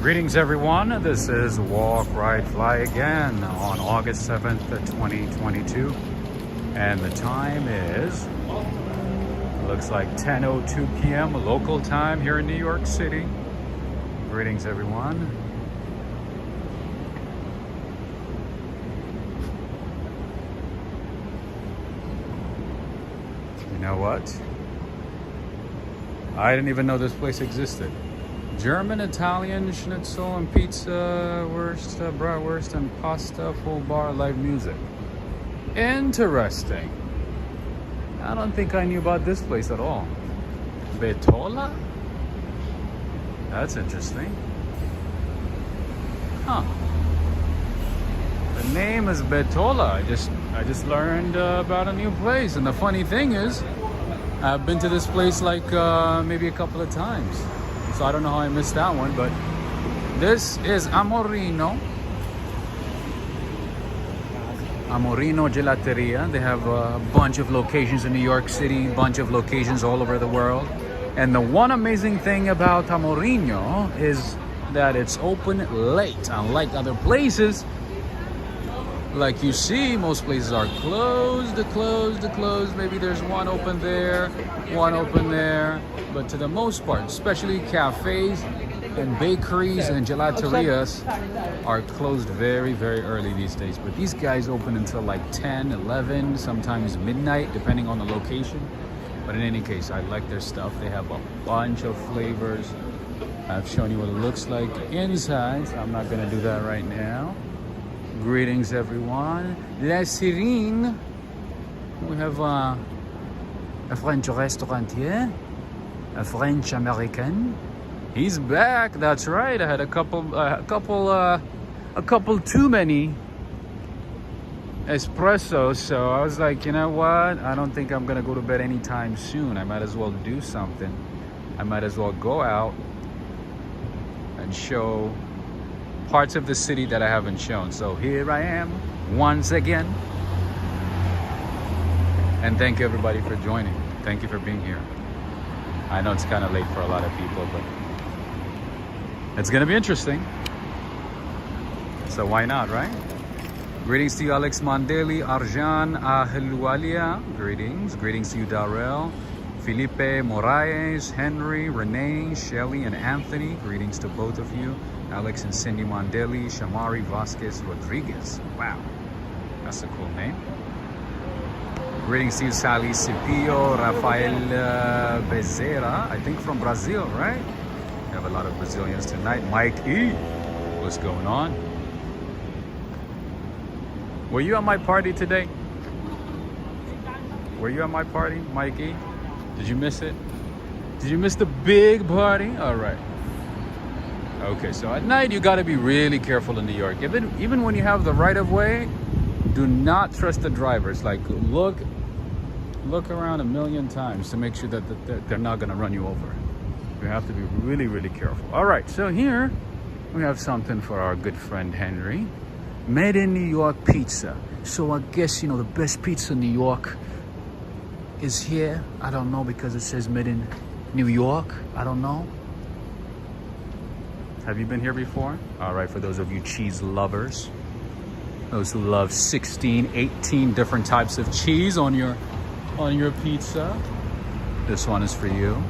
Greetings everyone, this is Walk, Ride, Fly Again on August 7th, 2022. And the time is, looks like 10:02 p.m. local time here in New York City. Greetings everyone. You know what? I didn't even know this place existed. German, Italian, schnitzel and pizza, wurst, bratwurst and pasta, full bar, live music. Interesting. I don't think I knew about this place at all. Betola? That's interesting. Huh. The name is Betola. I just learned about a new place, and the funny thing is, I've been to this place like maybe a couple of times. So I don't know how I missed that one, but this is Amorino Gelateria. They have a bunch of locations in New York City, a bunch of locations all over the world. And the one amazing thing about Amorino is that it's open late. Unlike other places, like you see, most places are closed. Maybe there's one open there, one open there. But to the most part, especially cafes and bakeries and gelaterias are closed very, very early these days. But these guys open until like 10, 11, sometimes midnight, depending on the location. But in any case, I like their stuff. They have a bunch of flavors. I've shown you what it looks like inside, so I'm not gonna do that right now. Greetings everyone. La Sirene. We have a French restaurant here. A French American. He's back. That's right. I had a couple too many espressos, so I was like, you know what? I don't think I'm gonna go to bed anytime soon. I might as well do something. I might as well go out and show parts of the city that I haven't shown. So here I am once again. And thank you everybody for joining. Thank you for being here. I know it's kind of late for a lot of people, but it's gonna be interesting. So why not, right? Greetings to you, Alex Mandeli, Arjan Ahluwalia. Greetings. Greetings to you, Darrell, Felipe Moraes, Henry, Renee, Shelly, and Anthony. Greetings to both of you. Alex and Cindy Mandeli, Shamari Vasquez Rodriguez. Wow, that's a cool name. Greetings to you, Sally Cipio, Rafael Bezerra, I think from Brazil, right? We have a lot of Brazilians tonight. Mike E, what's going on? Were you at my party today? Were you at my party, Mike E? Did you miss it? Did you miss the big party? All right. Okay, so at night you got to be really careful in New York. Even when you have the right of way, do not trust the drivers. Like look around a million times to make sure that they're not going to run you over. You have to be really, really careful. All right, so here we have something for our good friend Henry. Made in New York pizza. So I guess, you know, the best pizza in New York is here. I don't know, because it says made in New York. I don't know. Have you been here before? All right, for those of you cheese lovers, those who love 16, 18 different types of cheese on your pizza, this one is for you.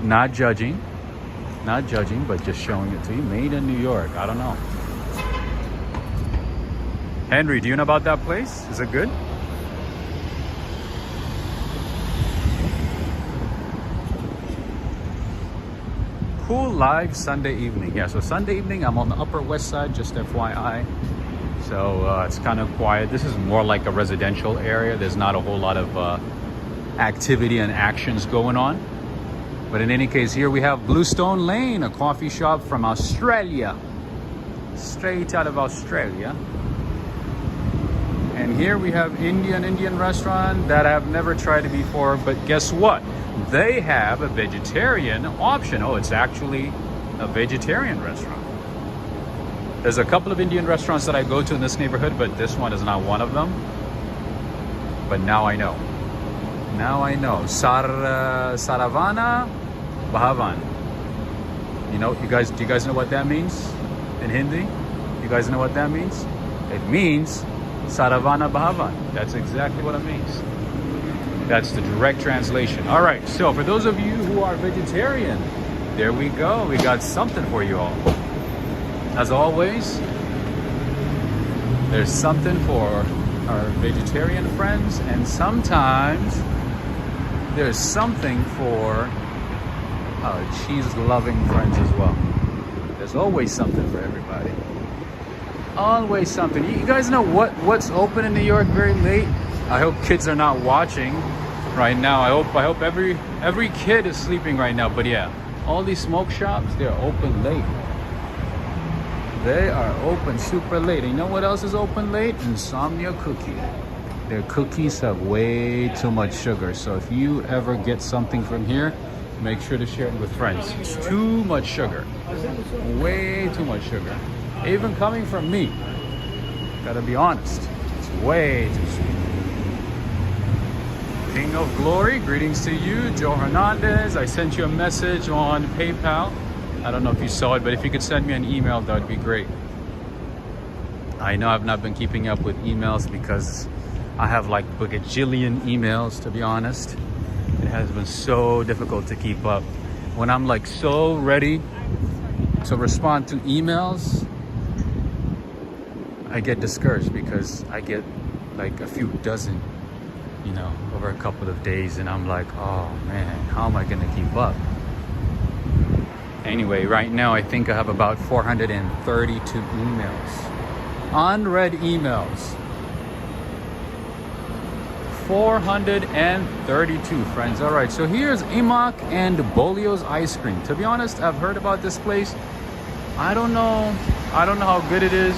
Not judging, but just showing it to you. Made in New York. I don't know. Henry, do you know about that place? Is it good? Cool live Sunday evening. Yeah, so Sunday evening I'm on the Upper West Side, just FYI. So it's kind of quiet. This is more like a residential area. There's not a whole lot of activity and actions going on. But in any case, here we have Bluestone Lane, a coffee shop from Australia. Straight out of Australia. And here we have Indian restaurant that I've never tried it before, but guess what? They have a vegetarian option. Oh, it's actually a vegetarian restaurant. There's a couple of Indian restaurants that I go to in this neighborhood, but this one is not one of them. But now I know. Now I know. Saravana Bhavan. You know, do you guys know what that means in Hindi? You guys know what that means? It means Saravana Bhavan. That's exactly what it means. That's the direct translation. All right, so for those of you who are vegetarian, there we go. We got something for you all. As always, there's something for our vegetarian friends, and sometimes there's something for our cheese-loving friends as well. There's always something for everybody. Always something. You guys know what's open in New York very late? I hope kids are not watching right now. I hope every kid is sleeping right now. But yeah, all these smoke shops, they're open late. They are open super late. And you know what else is open late? Insomnia Cookie. Their cookies have way too much sugar. So if you ever get something from here, make sure to share it with friends. It's too much sugar. Way too much sugar. Even coming from me, gotta be honest, it's way too sweet. King of Glory, greetings to you. Joe Hernandez, I sent you a message on PayPal. I don't know if you saw it, but if you could send me an email, that would be great. I know I've not been keeping up with emails because I have like a gajillion emails, to be honest. It has been so difficult to keep up. When I'm like so ready to respond to emails, I get discouraged because I get like a few dozen, you know, over a couple of days, and I'm like, oh man, how am I gonna keep up? Anyway, right now I think I have about 432 emails. Unread emails. 432, friends. All right, so here's Imak and Bolio's ice cream. To be honest, I've heard about this place. I don't know how good it is.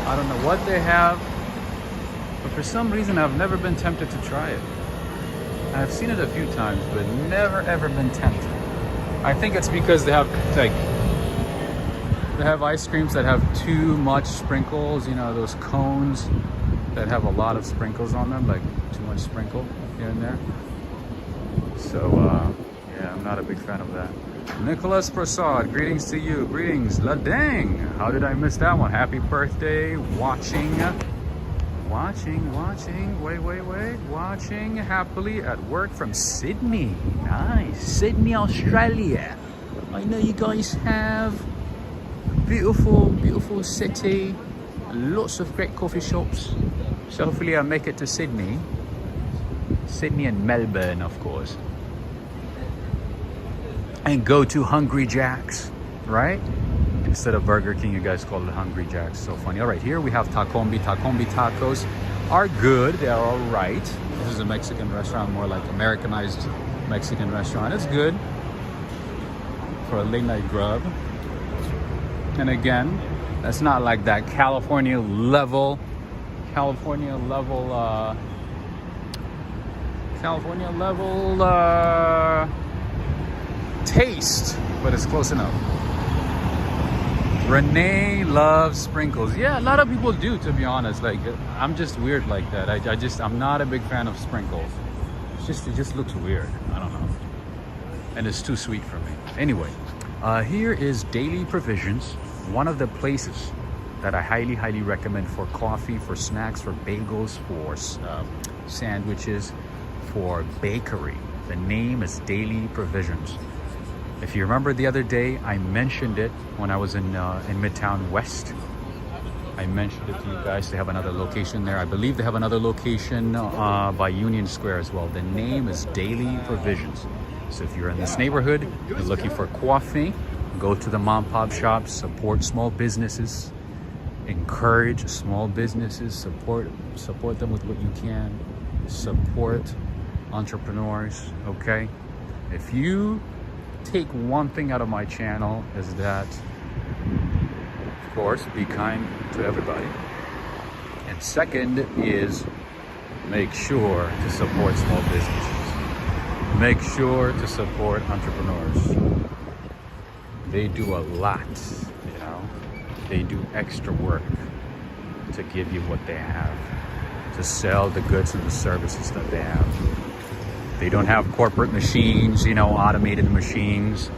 I don't know what they have, but for some reason I've never been tempted to try it. I've seen it a few times, but never ever been tempted. I think it's because they have ice creams that have too much sprinkles, you know, those cones that have a lot of sprinkles on them, like too much sprinkle here and there. So yeah, I'm not a big fan of that. Nicholas Prasad, greetings to you. Greetings, La Dang. How did I miss that one? Happy birthday. Watching, watching happily at work from Sydney. Nice. Sydney, Australia. I know you guys have a beautiful city. Lots of great coffee shops. So hopefully I'll make it to Sydney. Sydney and Melbourne, of course. And go to Hungry Jack's, right? Instead of Burger King, you guys call it Hungry Jack's. So funny. All right, here we have Tacombi. Tacombi tacos are good. They're all right. This is a Mexican restaurant, more like Americanized Mexican restaurant. It's good for a late night grub. And again, that's not like that California level taste, but it's close enough. Renee loves sprinkles. Yeah, a lot of people do, to be honest. Like, I'm just weird like that. I'm not a big fan of sprinkles. It just looks weird. I don't know. And it's too sweet for me. Anyway, here is Daily Provisions, one of the places that I highly recommend for coffee, for snacks, for bagels, for sandwiches, for bakery. The name is Daily Provisions. If you remember the other day, I mentioned it when I was in Midtown West. I mentioned it to you guys. They have another location there. I believe they have another location by Union Square as well. The name is Daily Provisions. So if you're in this neighborhood, you're looking for coffee, go to the mom pop shops, support small businesses, encourage small businesses, support them with what you can, support entrepreneurs, okay? If you take one thing out of my channel is that, of course, be kind to everybody. And second is make sure to support small businesses. Make sure to support entrepreneurs. They do a lot, you know. They do extra work to give you what they have, to sell the goods and the services that they have. They don't have corporate machines, you know, automated machines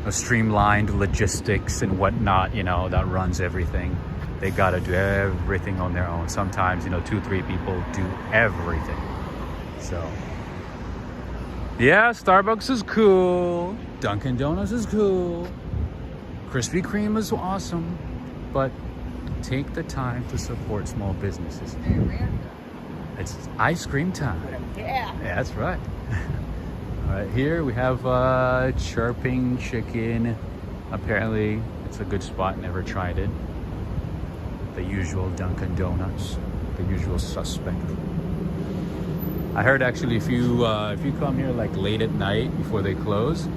a streamlined logistics and whatnot, you know, that runs everything. They gotta do everything on their own. Sometimes, you know, 2-3 people do everything. So yeah, Starbucks is cool, Dunkin' Donuts is cool, Krispy Kreme is awesome, but take the time to support small businesses. It's ice cream time. Yeah, that's right. All right, here we have chirping chicken. Apparently it's a good spot, never tried it. The usual Dunkin' Donuts, the usual suspect. I heard actually if you come here like late at night before they close,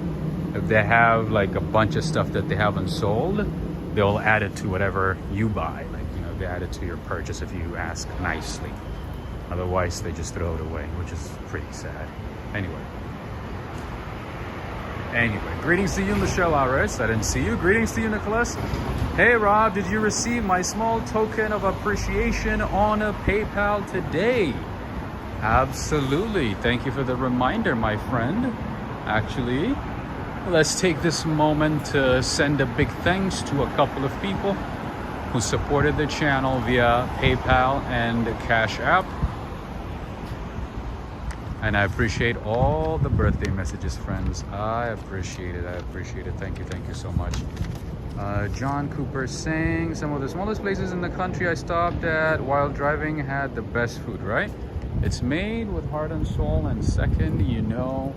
if they have like a bunch of stuff that they haven't sold, they'll add it to whatever you buy. Like, you know, they add it to your purchase if you ask nicely. Otherwise, they just throw it away, which is pretty sad. Anyway, greetings to you, Michelle Ares. I didn't see you. Greetings to you, Nicholas. Hey, Rob, did you receive my small token of appreciation on a PayPal today? Absolutely. Thank you for the reminder, my friend. Actually, let's take this moment to send a big thanks to a couple of people who supported the channel via PayPal and Cash App. And I appreciate all the birthday messages, friends. I appreciate it. Thank you so much. John Cooper saying some of the smallest places in the country I stopped at while driving had the best food, right? It's made with heart and soul, and second, you know,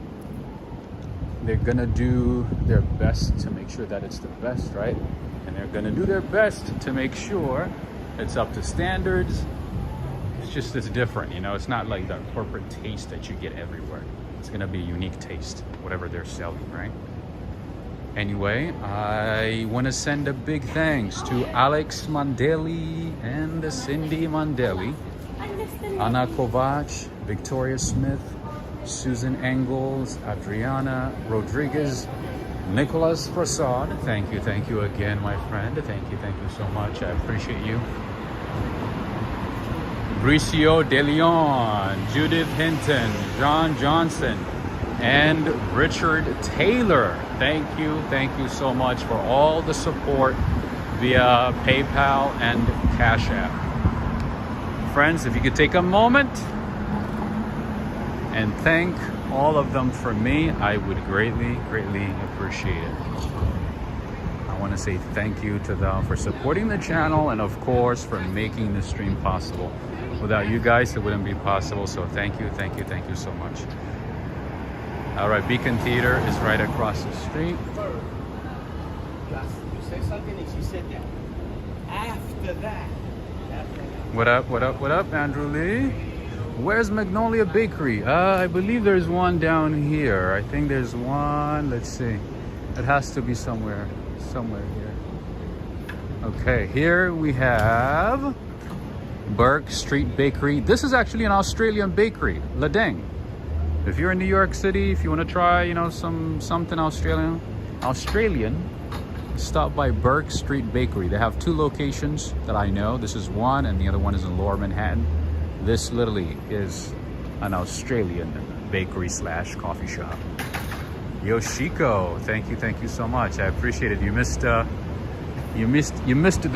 they're gonna do their best to make sure that it's the best, right? And they're gonna do their best to make sure it's up to standards. It's different, you know. It's not like the corporate taste that you get everywhere. It's gonna be a unique taste, whatever they're selling, right? Anyway, I want to send a big thanks to Alex Mandeli and Cindy Mandeli, Anna Kovac, Victoria Smith, Susan Engels, Adriana Rodriguez, Nicholas Prasad. Thank you again, my friend. Thank you so much. I appreciate you. Bricio De Leon, Judith Hinton, John Johnson, and Richard Taylor. Thank you so much for all the support via PayPal and Cash App. Friends, if you could take a moment and thank all of them for me, I would greatly appreciate it. I want to say thank you to them for supporting the channel and of course for making this stream possible. Without you guys, it wouldn't be possible. So thank you so much. All right, Beacon Theater is right across the street. You said something and she said that. After that. What up, Andrew Lee? Where's Magnolia Bakery? I believe there's one down here. I think there's one. Let's see. It has to be somewhere here. Okay, here we have Burke Street Bakery. This is actually an Australian bakery, Ladeng. If you're in New York City, if you want to try, you know, something Australian, stop by Burke Street Bakery. They have 2 locations that I know. This is one, and the other one is in Lower Manhattan. This literally is an Australian bakery / coffee shop. Yoshiko, thank you so much. I appreciate it. You missed the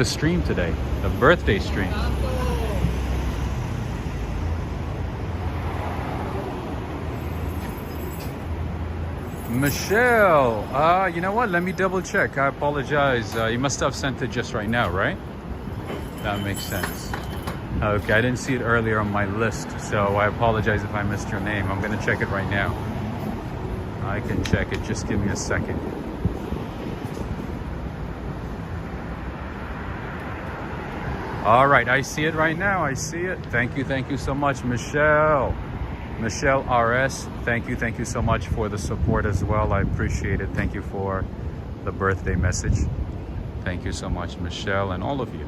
stream today, the birthday stream. Michelle, you know what? Let me double check. I apologize. You must have sent it just right now, right? That makes sense. Okay, I didn't see it earlier on my list, so I apologize if I missed your name. I'm gonna check it right now. I can check it. Just give me a second. All right, I see it right now. I see it. Thank you so much, Michelle. Michelle RS, thank you so much for the support as well. I appreciate it. Thank you for the birthday message. Thank you so much, Michelle, and all of you.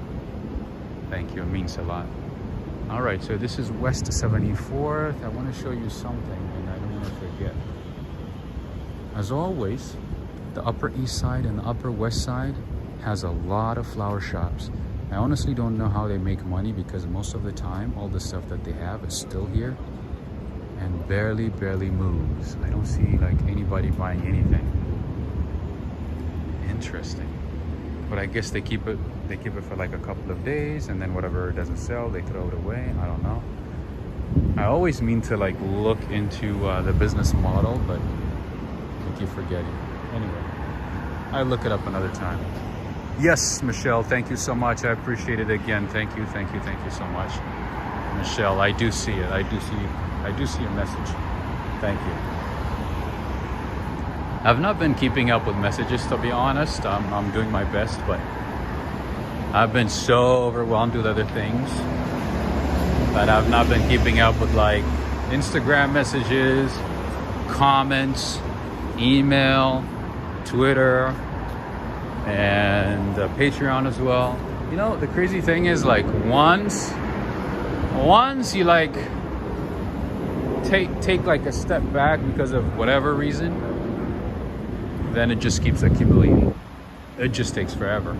Thank you, it means a lot. All right, so this is West 74th. I want to show you something, and I don't want to forget. As always, the Upper East Side and the Upper West Side has a lot of flower shops. I honestly don't know how they make money because most of the time, all the stuff that they have is still here and barely moves. I don't see like anybody buying anything. Interesting. But I guess they keep it for like a couple of days, and then whatever doesn't sell, they throw it away. I don't know. I always mean to like look into the business model, but I keep forgetting. Anyway, I look it up another time. Yes, Michelle, thank you so much. I appreciate it again. Thank you so much, Michelle. I do see it. I do see your message. Thank you. I've not been keeping up with messages, to be honest. I'm doing my best, but I've been so overwhelmed with other things that I've not been keeping up with, like Instagram messages, comments, email, Twitter, and Patreon as well. You know, the crazy thing is, like, once you like take like a step back because of whatever reason, then it just keeps accumulating. It just takes forever.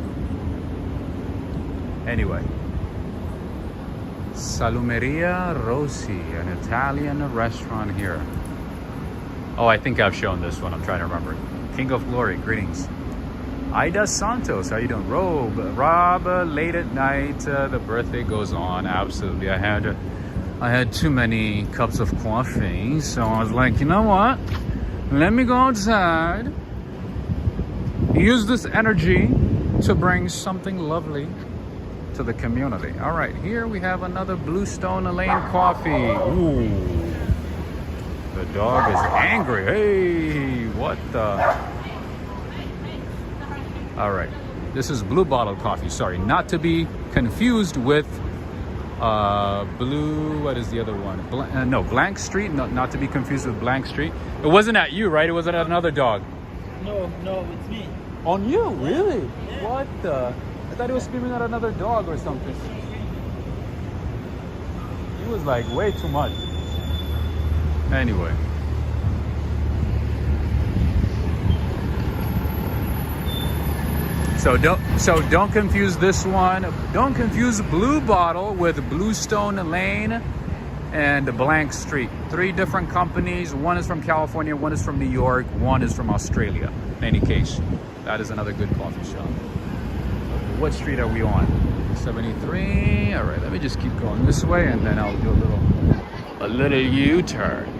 Anyway, Salumeria Rossi, an Italian restaurant here. Oh, I think I've shown this one. I'm trying to remember. King of Glory, greetings. Ida Santos, how you doing? Rob, late at night, the birthday goes on. Absolutely. I had too many cups of coffee, so I was like, you know what? Let me go outside, use this energy to bring something lovely to the community. All right, here we have another Bluestone Lane coffee. Ooh, the dog is angry. Hey, what the? All right, this is Blue Bottle coffee. Sorry, not to be confused with Blue. What is the other one? No, Blank Street. Not to be confused with Blank Street. It wasn't at you, right? It wasn't at another dog. No, it's me. On you, really? Yeah. What the? I thought he was screaming at another dog or something. He was like way too much. Anyway. So don't confuse this one. Don't confuse Blue Bottle with Bluestone Lane and Blank Street. 3 different companies. One is from California, one is from New York, one is from Australia. In any case, that is another good coffee shop. What street are we on? 73. All right, let me just keep going this way, and then I'll do a little U-turn.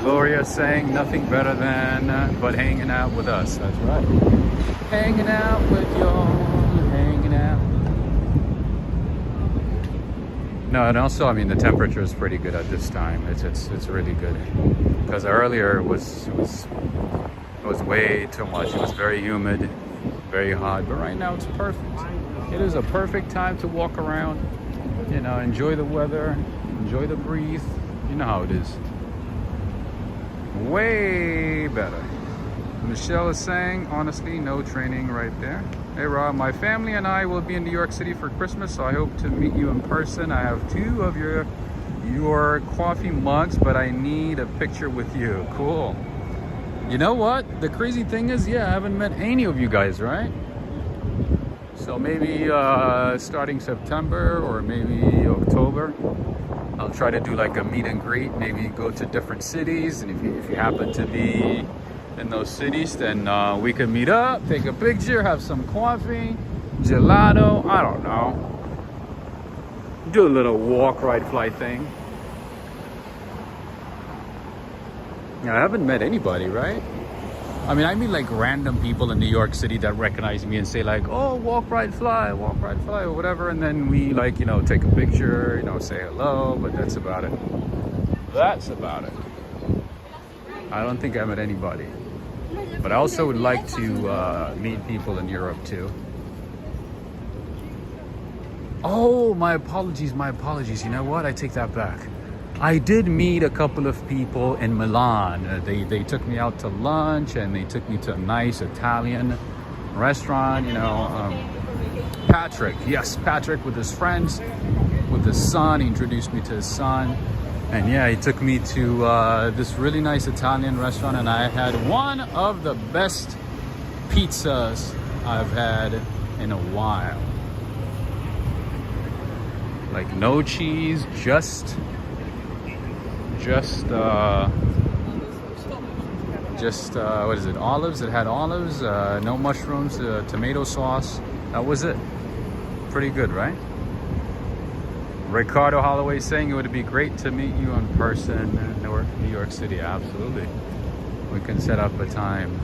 Gloria saying nothing better than but hanging out with us. That's right. Hanging out with y'all, hanging out. No, and also, I mean, the temperature is pretty good at this time. It's really good. Because earlier it was way too much. It was very humid, very hot. But right now it's perfect. It is a perfect time to walk around. You know, enjoy the weather, enjoy the breeze. You know how it is. Way better. Michelle is saying, honestly, no training right there. Hey Rob, my family and I will be in New York City for Christmas, so I hope to meet you in person. I have 2 of your coffee mugs, but I need a picture with you. Cool. You know what? The crazy thing is, yeah, I haven't met any of you guys, right? So maybe starting September or maybe October, I'll try to do like a meet and greet, maybe go to different cities, and if you happen to be in those cities, then we can meet up, take a picture, have some coffee, gelato, I don't know. Do a little walk, ride, fly thing. I haven't met anybody, right? I mean like random people in New York City that recognize me and say like, oh, walk, ride, fly, or whatever. And then we like, you know, take a picture, you know, say hello, but that's about it. That's about it. I don't think I met anybody. But I also would like to meet people in Europe too. Oh, my apologies. You know what? I take that back. I did meet a couple of people in Milan. They took me out to lunch, and they took me to a nice Italian restaurant, you know. Patrick with his friends, with his son. He introduced me to his son. And yeah, he took me to this really nice Italian restaurant, and I had one of the best pizzas I've had in a while. Like no cheese, just just what is it, olives. It had olives, no mushrooms, tomato sauce. That was it. Pretty good, right? Ricardo Holloway saying it would be great to meet you in person in New York City. Absolutely, we can set up a time.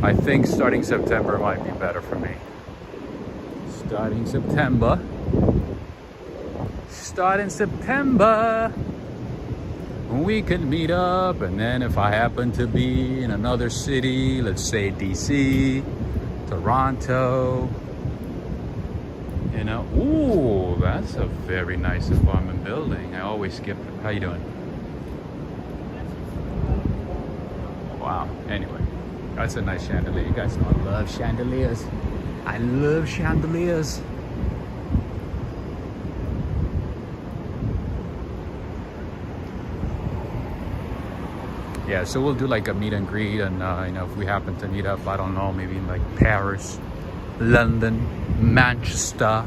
I think starting September might be better for me. Starting September, we can meet up. And then if I happen to be in another city, let's say DC, Toronto, you know, ooh, that's a very nice apartment building. I always skip it. How you doing? Wow. Anyway, that's a nice chandelier. You guys know I love chandeliers. I love chandeliers. Yeah, so we'll do like a meet and greet, and you know, if we happen to meet up, I don't know, maybe in like Paris, London, Manchester,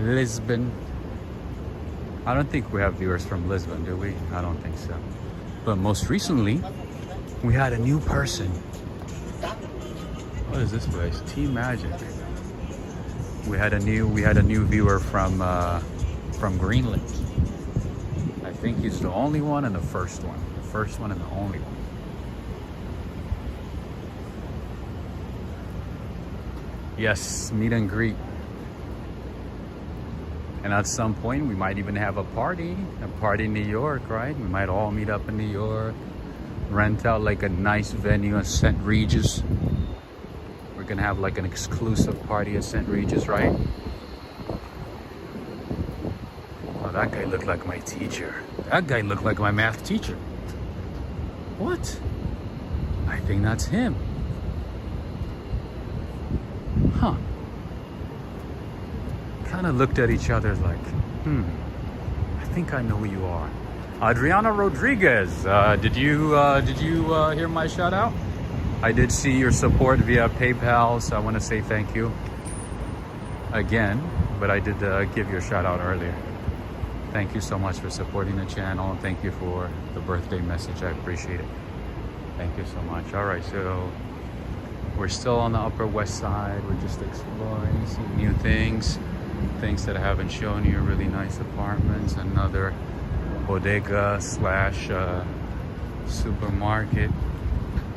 Lisbon. I don't think we have viewers from Lisbon, do we? I don't think so. But most recently, we had a new person. What is this place? Tea Magic. We had a new viewer from Greenland. I think he's the only one and the first one. The first one and the only one. Yes, meet and greet. And at some point, we might even have a party in New York, right? We might all meet up in New York, rent out like a nice venue at St. Regis. We're gonna have like an exclusive party at St. Regis, right? Oh, that guy looked like my teacher. That guy looked like my math teacher. What? I think that's him. Huh. Kind of looked at each other like, I think I know who you are. Adriana Rodriguez, did you hear my shout out? I did see your support via PayPal, so I want to say thank you again, but I did give you a shout out earlier. Thank you so much for supporting the channel, and thank you for the birthday message. I appreciate it. Thank you so much. All right, so we're still on the Upper West Side. We're just exploring, seeing new things that I haven't shown you. Really nice apartments, another bodega slash supermarket.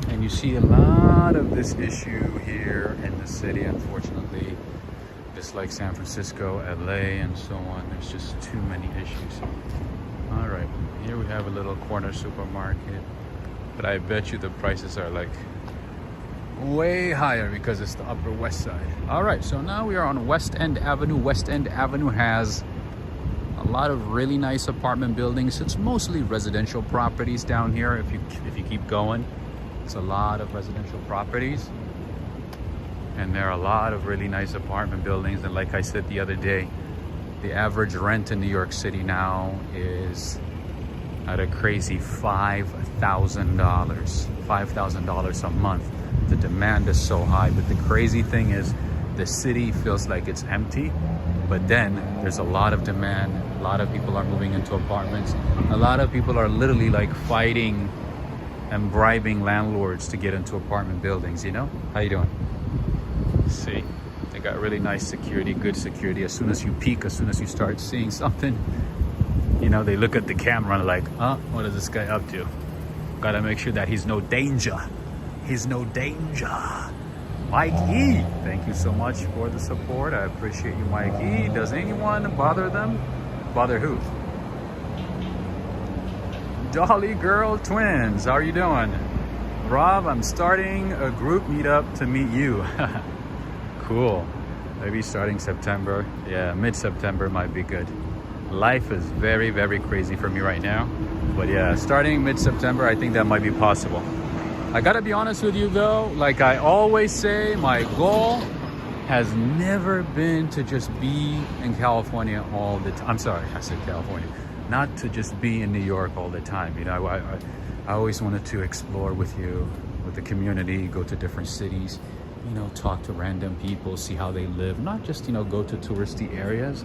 And you see a lot of this issue here in the city, unfortunately. Just like San Francisco, LA, and so on. There's just too many issues. All right, here we have a little corner supermarket, but I bet you the prices are like way higher because it's the Upper West Side. All right, so now we are on West End Avenue. West End Avenue has a lot of really nice apartment buildings. It's mostly residential properties down here. If you keep going, it's a lot of residential properties. And there are a lot of really nice apartment buildings. And like I said the other day, the average rent in New York City now is at a crazy $5,000. $5,000 a month. The demand is so high. But the crazy thing is, the city feels like it's empty. But then there's a lot of demand. A lot of people are moving into apartments. A lot of people are literally like fighting and bribing landlords to get into apartment buildings, you know? How you doing? See, they got really nice security, good security. As soon as you peek, as soon as you start seeing something, you know, they look at the camera and like, what is this guy up to? Gotta make sure that he's no danger. He's no danger. Mike E, thank you so much for the support. I appreciate you, Mike E. Does anyone bother them? Bother who? Dolly Girl Twins, how are you doing? Rob, I'm starting a group meetup to meet you. Cool. Maybe starting September. Yeah, mid-September might be good. Life is very, very crazy for me right now. But yeah, starting mid-September, I think that might be possible. I gotta be honest with you though, like I always say, my goal has never been to just be in California all the time. I'm sorry, I said California. Not to just be in New York all the time. You know, I always wanted to explore with you, with the community, go to different cities, you know, talk to random people, see how they live. Not just, you know, go to touristy areas,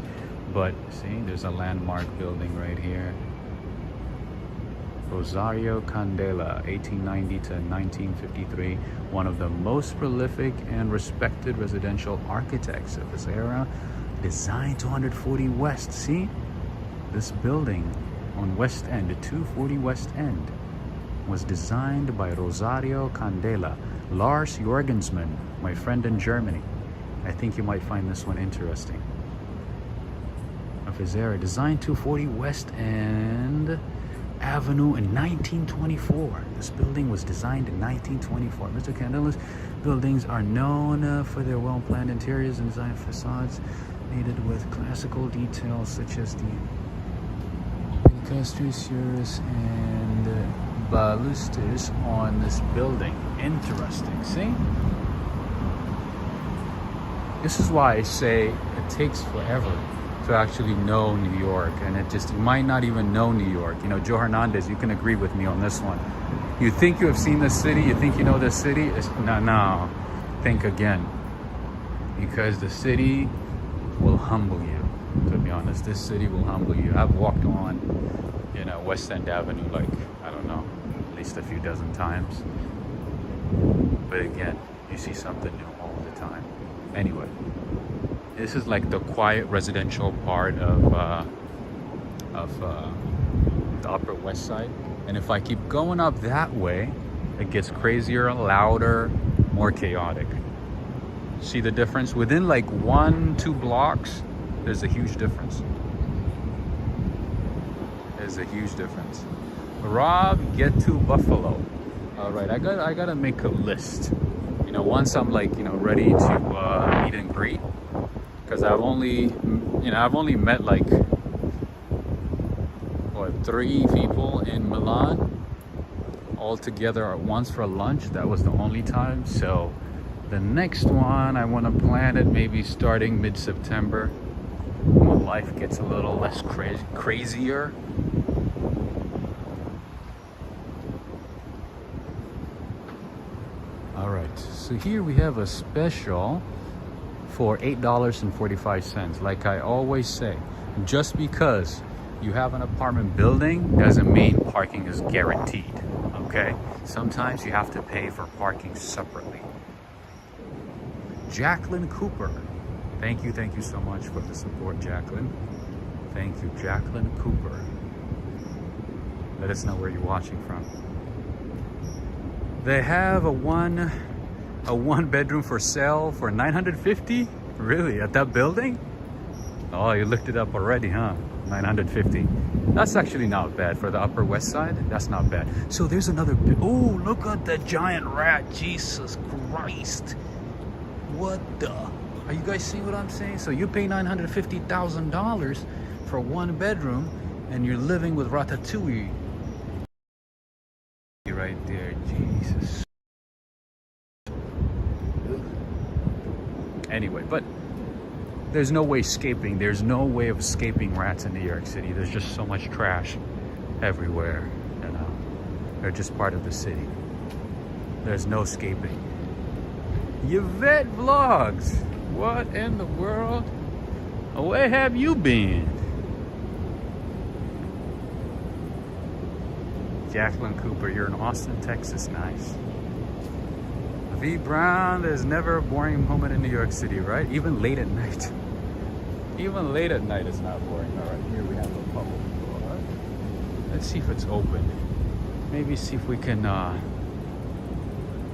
but see, there's a landmark building right here. Rosario Candela, 1890 to 1953, one of the most prolific and respected residential architects of his era, designed 240 West. See? This building on West End, 240 West End, was designed by Rosario Candela. Lars Jorgensman, my friend in Germany. I think you might find this one interesting. Of his era, designed 240 West End Avenue in 1924. This building was designed in 1924. Mr. Candela's buildings are known for their well-planned interiors and design facades needed with classical details such as the incrustations and balusters on this building. Interesting, see? This is why I say it takes forever to actually know New York, and you might not even know New York. You know, Joe Hernandez, you can agree with me on this one. You think you have seen this city, you think you know this city, no, think again. Because the city will humble you, to be honest. This city will humble you. I've walked on, you know, West End Avenue like, I don't know, at least a few dozen times. But again, you see something new all the time. Anyway, this is like the quiet residential part of the Upper West Side. And if I keep going up that way, it gets crazier, louder, more chaotic. See the difference? Within like 1-2 blocks, there's a huge difference. There's a huge difference. Rob, get to Buffalo. All right, I gotta make a list. You know, once I'm like, you know, ready to meet and greet, because I've only met like, what, 3 people in Milan all together at once for lunch. That was the only time. So the next one, I want to plan it maybe starting mid-September, when life gets a little less crazier. All right, so here we have a special for $8.45. Like I always say, just because you have an apartment building doesn't mean parking is guaranteed, okay? Sometimes you have to pay for parking separately. Jacqueline Cooper, thank you so much for the support, Jacqueline. Thank you, Jacqueline Cooper. Let us know where you're watching from. They have a one bedroom for sale for $950. Really, at that building? Oh, you looked it up already, huh? $950. That's actually not bad for the Upper West Side. That's not bad. So there's another. Oh, look at that giant rat! Jesus Christ! What the? Are you guys seeing what I'm saying? So you pay $950,000 for 1 bedroom, and you're living with Ratatouille right there. Jesus. Anyway, but there's no way escaping. There's no way of escaping rats in New York City. There's just so much trash everywhere. You know, they're just part of the city. There's no escaping. Yvette Vlogs, what in the world? Where have you been? Jacqueline Cooper, you're in Austin, Texas. Nice. V. Brown, there's never a boring moment in New York City, right? Even late at night. Even late at night is not boring. All right, here we have a public bar. Let's see if it's open. Maybe see if we can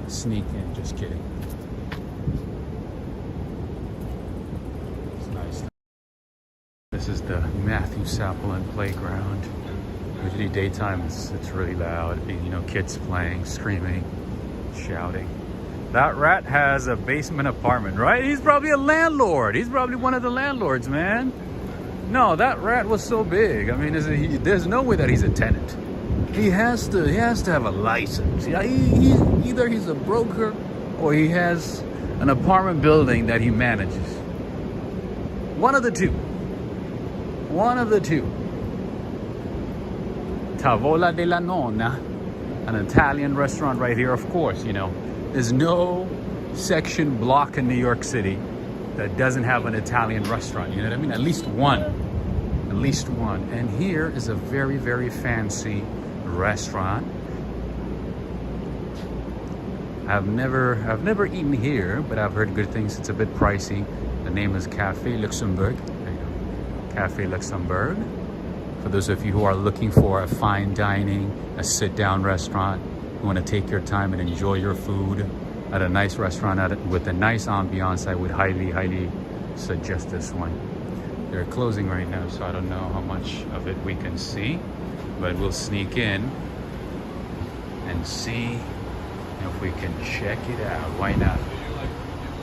sneak in. Just kidding. It's nice. This is the Matthew Sapelin Playground. Usually daytime, it's really loud. You know, kids playing, screaming, shouting. That rat has a basement apartment, right? He's probably a landlord. He's probably one of the landlords, man. No, that rat was so big. I mean, there's no way that he's a tenant. He has to have a license. Yeah, either he's a broker or he has an apartment building that he manages. One of the two. One of the two. Tavola della Nonna, an Italian restaurant right here, of course, you know. There's no section block in New York City that doesn't have an Italian restaurant, you know what I mean? At least one. At least one. And here is a very, very fancy restaurant. I've never eaten here, but I've heard good things. It's a bit pricey. The name is Cafe Luxembourg. There you go. Cafe Luxembourg. For those of you who are looking for a fine dining, a sit-down restaurant, you want to take your time and enjoy your food at a nice restaurant with a nice ambiance, I would highly suggest this one. They're closing right now, so I don't know how much of it we can see, but we'll sneak in and see if we can check it out. Why not?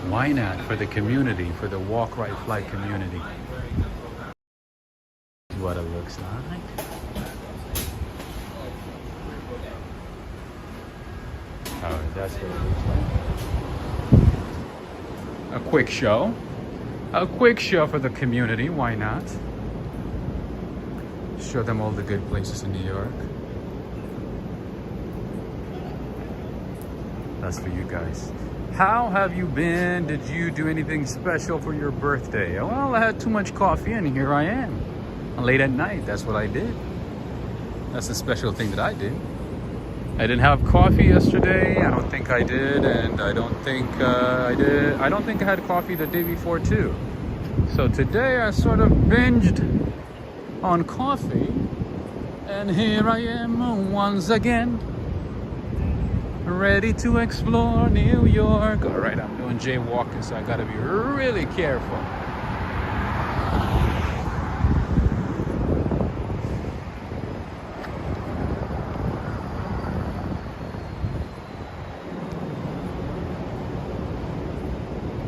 Why not? For the community, for the walk, ride, fly community. This is what it looks like. Oh, that's what it looks like. A quick show. A quick show for the community. Why not? Show them all the good places in New York. That's for you guys. How have you been? Did you do anything special for your birthday? Well, I had too much coffee and here I am. Late at night, that's what I did. That's the special thing that I did. I didn't have coffee yesterday. I don't think I did, and I don't think I did. I don't think I had coffee the day before too. So today I sort of binged on coffee, and here I am once again, ready to explore New York. All right, I'm doing jaywalking, so I gotta be really careful.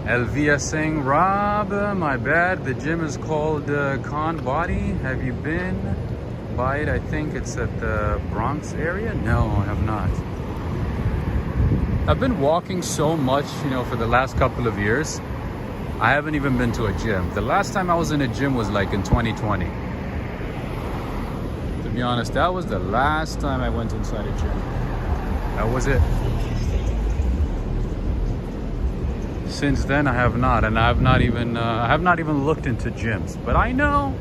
Elvia saying, Rob, my bad, the gym is called Con Body. Have you been by it? I think it's at the Bronx area. No, I have not. I've been walking so much, you know, for the last couple of years. I haven't even been to a gym. The last time I was in a gym was like in 2020. To be honest, that was the last time I went inside a gym. That was it. Since then, I have not, and I have not even looked into gyms. But I know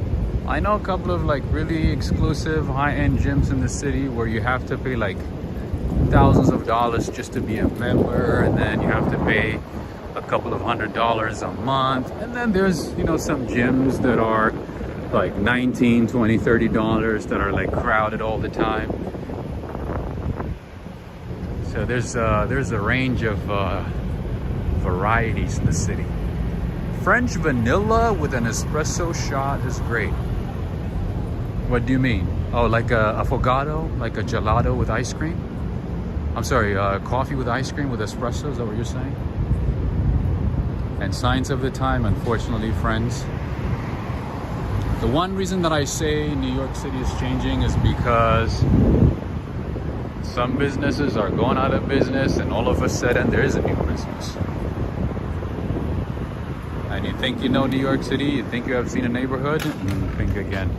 a couple of like really exclusive high-end gyms in the city where you have to pay like thousands of dollars just to be a member, and then you have to pay a couple of $100s a month. And then there's, you know, some gyms that are like $19, $20, $30 that are like crowded all the time. So there's a range of varieties in the city. French vanilla with an espresso shot is great. What do you mean? Oh, like a affogato, like a gelato with ice cream? I'm sorry, coffee with ice cream with espresso, is that what you're saying? And signs of the time, unfortunately, friends. The one reason that I say New York City is changing is because some businesses are going out of business, and all of a sudden there is a new business. And you think you know New York City, you think you have seen a neighborhood, think again.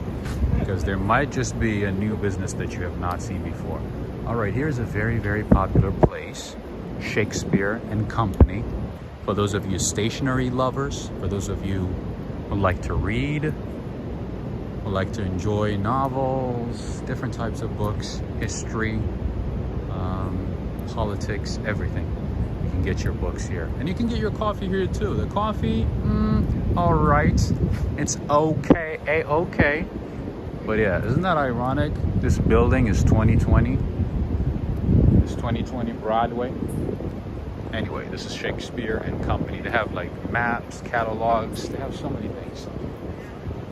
Because there might just be a new business that you have not seen before. All right, here's a very, very popular place, Shakespeare and Company. For those of you stationery lovers, for those of you who like to read, who like to enjoy novels, different types of books, history, politics, everything. You can get your books here. And you can get your coffee here too. The coffee, all right. It's okay, A-okay. But yeah, isn't that ironic? This building is 2020. It's 2020 Broadway. Anyway, this is Shakespeare and Company. They have like maps, catalogs. They have so many things.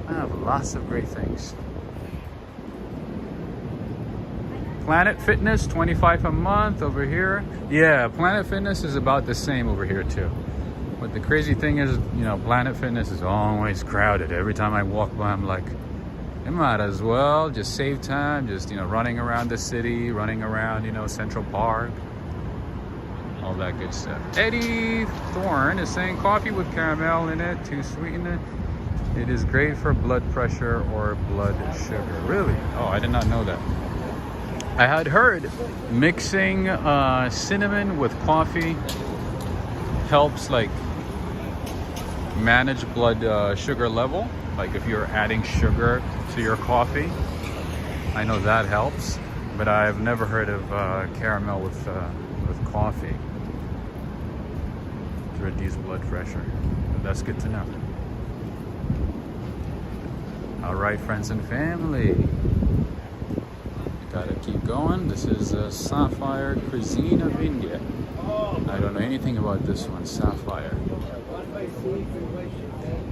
I have lots of great things. Planet Fitness, $25 a month over here. Yeah, Planet Fitness is about the same over here too. But the crazy thing is, you know, Planet Fitness is always crowded. Every time I walk by, I'm like, I might as well just save time, just, you know, running around the city, running around, you know, Central Park, all that good stuff. Eddie Thorne is saying coffee with caramel in it to sweeten it. It is great for blood pressure or blood sugar. Really? Oh, I did not know that. I had heard mixing cinnamon with coffee helps like manage blood sugar level. Like if you're adding sugar to your coffee, I know that helps. but I've never heard of caramel with coffee to reduce blood pressure. But that's good to know. All right, friends and family. Gotta keep going. This is Sapphire Cuisine of India. I don't know anything about this one, Sapphire.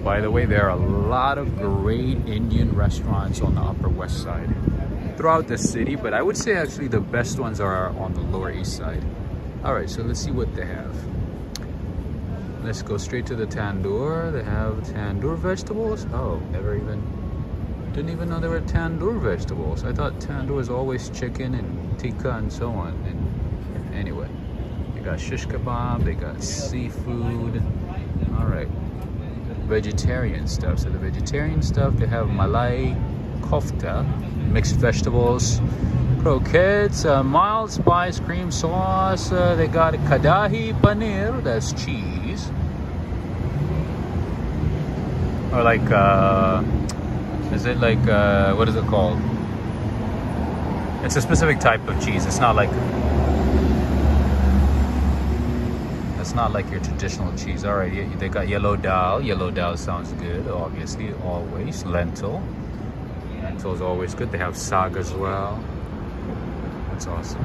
By the way, there are a lot of great Indian restaurants on the Upper West Side throughout the city, but I would say actually the best ones are on the Lower East Side. All right, so let's see what they have. Let's go straight to the tandoor. They have tandoor vegetables. Oh, didn't even know there were tandoor vegetables. I thought tandoor is always chicken and tikka and so on. And anyway, they got shish kebab, they got seafood. All right, vegetarian stuff. So the vegetarian stuff, they have malai kofta, mixed vegetables, croquettes, mild spice cream sauce. They got kadahi paneer, that's cheese. Or like, is it like, what is it called? It's a specific type of cheese. It's not like your traditional cheese. All right, they got yellow dal. Yellow dal sounds good, obviously, always. Lentil. Lentil is always good. They have saag as well. That's awesome.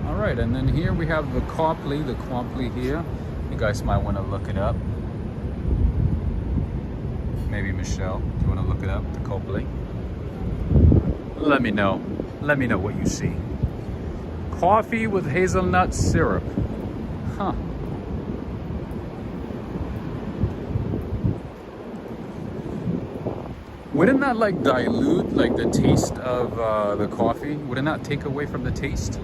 All right, and then here we have the Kopli. The Kopli here. You guys might want to look it up. Maybe Michelle, do you want to look it up, the Kopli? Let me know. Let me know what you see. Coffee with hazelnut syrup. Huh. Wouldn't that like dilute like the taste of the coffee? Wouldn't that take away from the taste?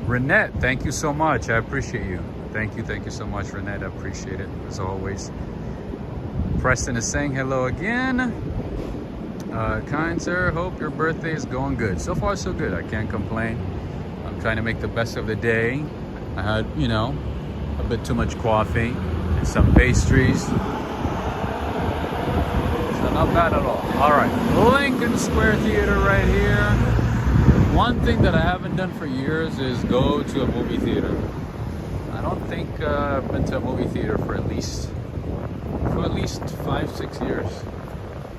Renette, thank you so much. I appreciate you. Thank you so much, Renette. I appreciate it, as always. Preston is saying hello again. Kind sir, hope your birthday is going good. So far, so good. I can't complain. I'm trying to make the best of the day. I had, you know, a bit too much coffee and some pastries. So not bad at all. All right, Lincoln Square Theater right here. One thing that I haven't done for years is go to a movie theater. I don't think I've been to a movie theater for at least 5-6 years.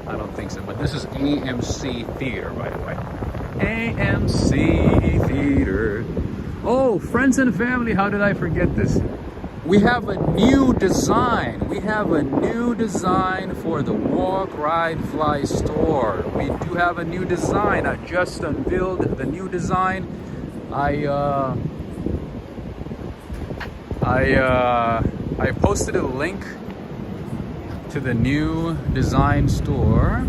I don't think so, but this is AMC Theater, by the way. AMC Theater. Oh, friends and family, how did I forget this? We have a new design. We have a new design for the Walk, Ride, Fly store. We do have a new design. I just unveiled the new design. I posted a link to the new design store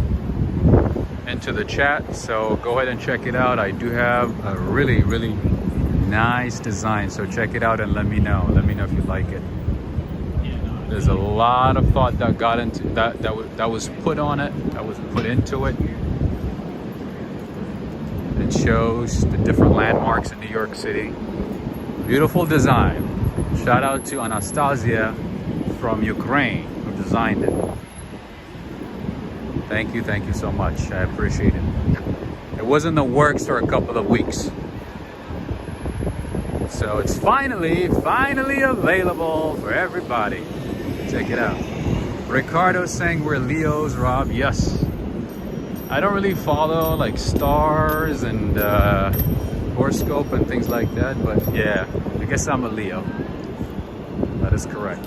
into the chat, so go ahead and check it out. I do have a really nice design, so check it out and let me know if you like it. There's a lot of thought that got into that was put on it, that was put into it. It shows the different landmarks in New York City. Beautiful design. Shout out to Anastasia from Ukraine who designed it. Thank you so much. I appreciate it. It was in the works for a couple of weeks. So it's finally available for everybody. Check it out. Ricardo's saying we're Leos, Rob. Yes. I don't really follow like stars and horoscope and things like that, but yeah, I guess I'm a Leo. That is correct.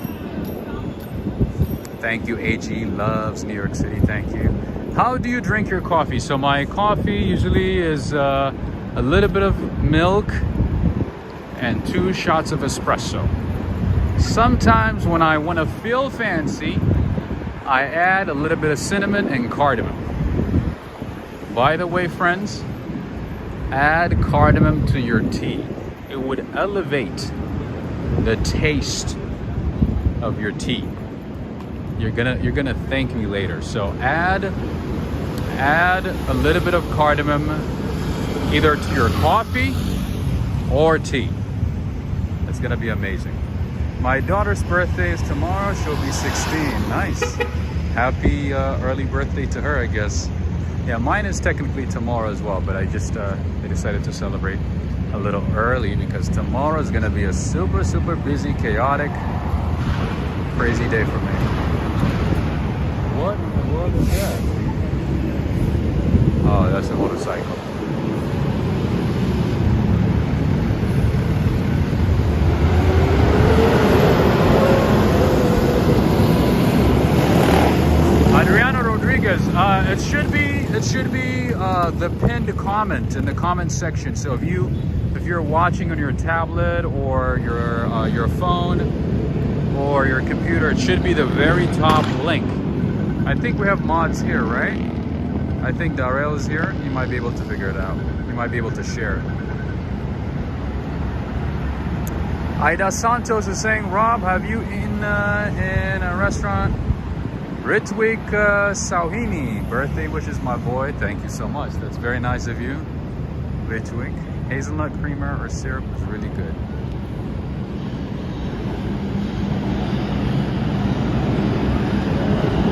Thank you, AG loves New York City. Thank you. How do you drink your coffee? So my coffee usually is a little bit of milk and 2 shots of espresso. Sometimes when I want to feel fancy, I add a little bit of cinnamon and cardamom. By the way, friends, add cardamom to your tea. It would elevate the taste of your tea. You're gonna thank me later. So add a little bit of cardamom either to your coffee or tea. It's gonna be amazing. My daughter's birthday is tomorrow. She'll be 16. Nice. happy early birthday to her, I guess. Yeah, mine is technically tomorrow as well, but I decided to celebrate a little early because tomorrow is gonna be a super, super busy, chaotic, crazy day for me. What in the world is that? Oh, that's a motorcycle. Adriano Rodriguez, it should be the pinned comment in the comment section. So if you're watching on your tablet or your phone or your computer, it should be the very top link. I think we have mods here, right? I think Darrell is here. You might be able to figure it out. You might be able to share it. Ida Santos is saying, Rob, have you eaten in a restaurant? Ritwik Sauhini, birthday wishes, my boy. Thank you so much. That's very nice of you. Ritwik. Hazelnut creamer or syrup is really good.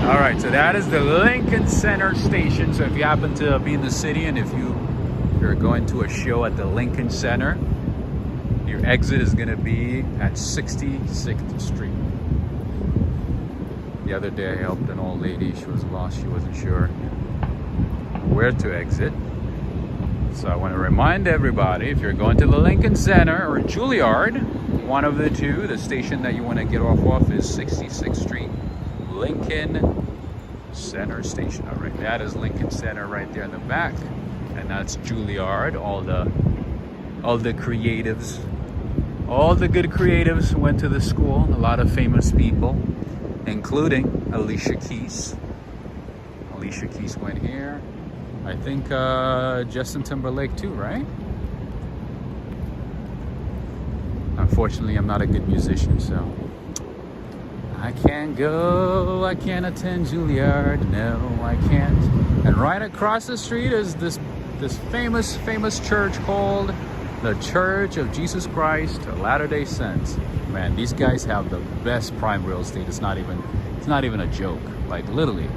All right, so that is the Lincoln Center station. So if you happen to be in the city and if you're going to a show at the Lincoln Center, your exit is going to be at 66th Street. The other day I helped an old lady. She was lost. She wasn't sure where to exit. So I want to remind everybody, if you're going to the Lincoln Center or Juilliard, one of the two, the station that you want to get off is 66th Street, Lincoln Center Station. All right, that is Lincoln Center right there in the back. And that's Juilliard. All the creatives, all the good creatives went to the school. A lot of famous people, including Alicia Keys. Alicia Keys went here. I think Justin Timberlake too, right? Unfortunately, I'm not a good musician, so I can't go. I can't attend Juilliard. No, I can't. And right across the street is this famous church called the Church of Jesus Christ of Latter-day Saints. Man, these guys have the best prime real estate. It's not even a joke. Like literally,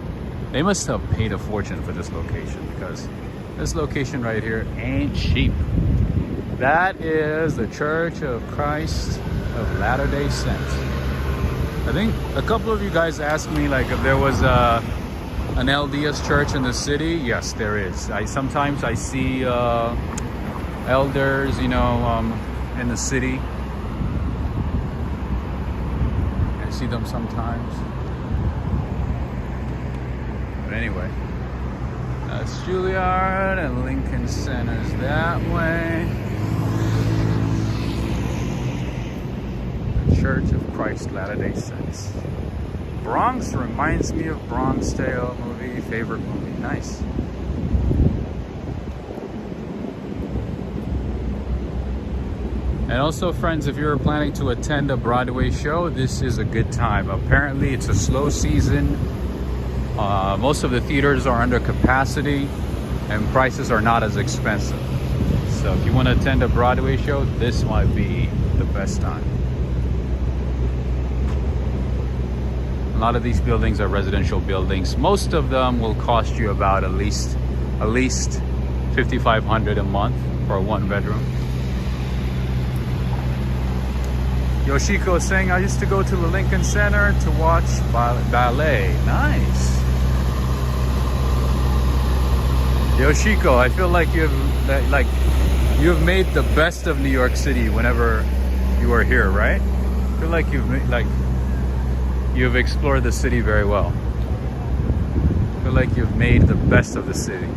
they must have paid a fortune for this location because this location right here ain't cheap. That is the Church of Christ of Latter-day Saints. I think a couple of you guys asked me like if there was an LDS church in the city. Yes, there is. Sometimes I see elders, in the city. I see them sometimes. But anyway, that's Juilliard and Lincoln Center's that way. The Church of Christ Latter-day Saints. Bronx reminds me of Bronx Tale movie, favorite movie. Nice. And also, friends, if you're planning to attend a Broadway show, this is a good time. Apparently, it's a slow season. Most of the theaters are under capacity and prices are not as expensive. So if you want to attend a Broadway show, this might be the best time. A lot of these buildings are residential buildings. Most of them will cost you about at least $5,500 a month for a one bedroom. Yoshiko is saying, I used to go to the Lincoln Center to watch ballet. Nice. Yoshiko, I feel like you've made the best of New York City whenever you are here, right? I feel like you've explored the city very well. I feel like you've made the best of the city.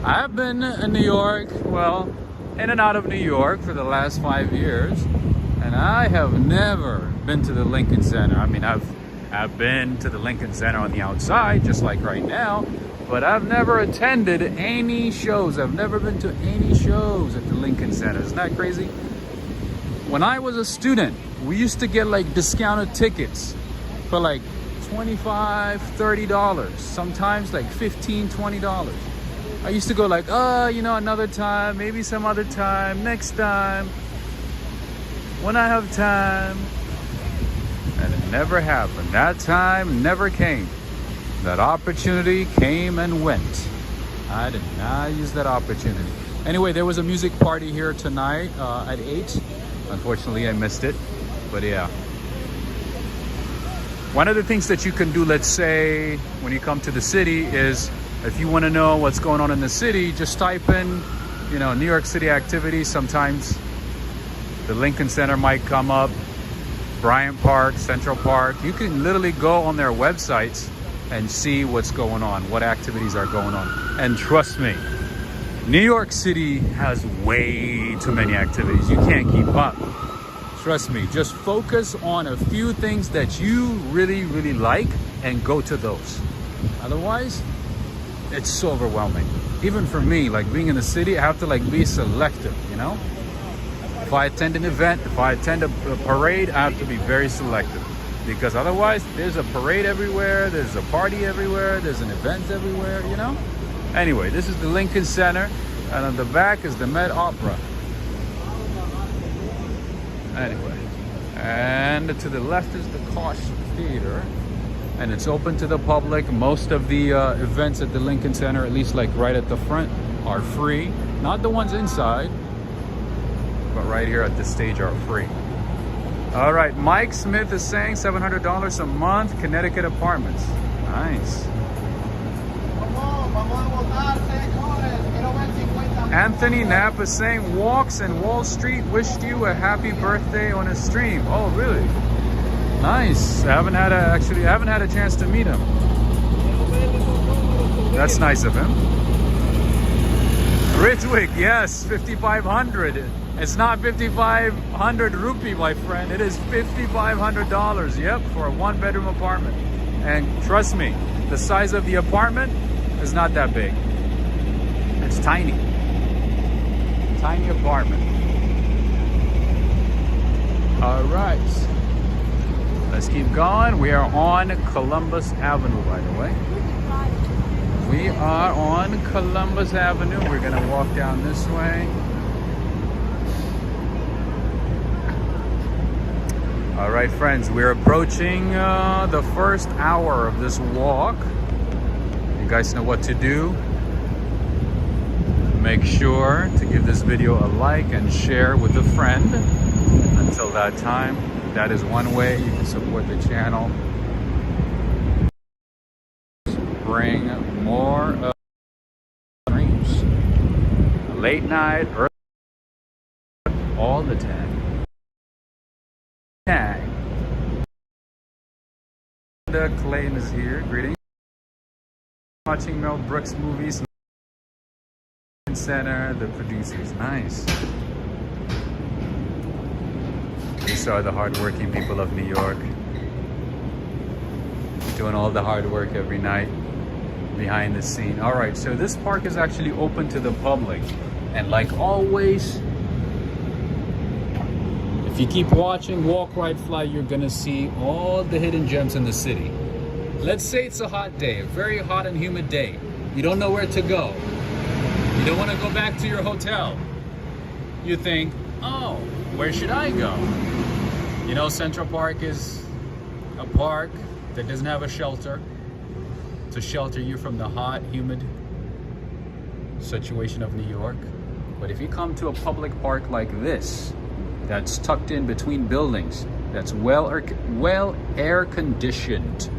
I've been in New York, well, in and out of New York for the last 5 years. And I have never been to the Lincoln Center. I mean, I've been to the Lincoln Center on the outside, just like right now, but I've never attended any shows. I've never been to any shows at the Lincoln Center. Isn't that crazy? When I was a student, we used to get like discounted tickets for like $25, $30, sometimes like $15, $20. I used to go like, another time, maybe some other time, next time, when I have time. And it never happened. That time never came. That opportunity came and went. I did not use that opportunity. Anyway, there was a music party here tonight at 8. Unfortunately, I missed it. But yeah. One of the things that you can do, let's say, when you come to the city is, if you want to know what's going on in the city, just type in, you know, New York City activities. Sometimes the Lincoln Center might come up, Bryant Park, Central Park. You can literally go on their websites and see what's going on, what activities are going on. And trust me, New York City has way too many activities. You can't keep up. Trust me, just focus on a few things that you really, really like and go to those. Otherwise, it's so overwhelming. Even for me, like being in the city, I have to like be selective, you know? If I attend an event, if I attend a parade, I have to be very selective. Because otherwise, there's a parade everywhere, there's a party everywhere, there's an event everywhere, you know? Anyway, this is the Lincoln Center, and on the back is the Met Opera. Anyway, and to the left is the Koch Theater, and it's open to the public. Most of the events at the Lincoln Center, at least like right at the front, are free. Not the ones inside, but right here at the stage are free. All right, Mike Smith is saying $700 a month, Connecticut apartments. Nice. Anthony Knapp is saying walks in Wall Street, wished you a happy birthday on a stream. Oh, really? Nice. I haven't had a chance to meet him. That's nice of him. Ritwig, yes, 5,500. It's not 5,500 rupee, my friend. It is $5,500. Yep, for a one-bedroom apartment. And trust me, the size of the apartment is not that big. It's tiny. Tiny apartment. All right. Let's keep going. We are on Columbus Avenue, by the way. We are on Columbus Avenue. We're gonna walk down this way. All right, friends, we're approaching the first hour of this walk. You guys know what to do. Make sure to give this video a like and share with a friend. Until that time, that is one way you can support the channel. Bring more streams. Late night, early, all the time. Clayton is here. Greetings. Watching Mel Brooks movies. Center, the producers. Nice. These are the hardworking people of New York. Doing all the hard work every night behind the scene. All right, so this park is actually open to the public. And like always, if you keep watching Walk, Ride, Fly, you're gonna see all the hidden gems in the city. Let's say it's a hot day, a very hot and humid day. You don't know where to go. You don't want to go back to your hotel. You think, oh, where should I go? You know, Central Park is a park that doesn't have a shelter to shelter you from the hot, humid situation of New York. But if you come to a public park like this, that's tucked in between buildings, that's well air conditioned,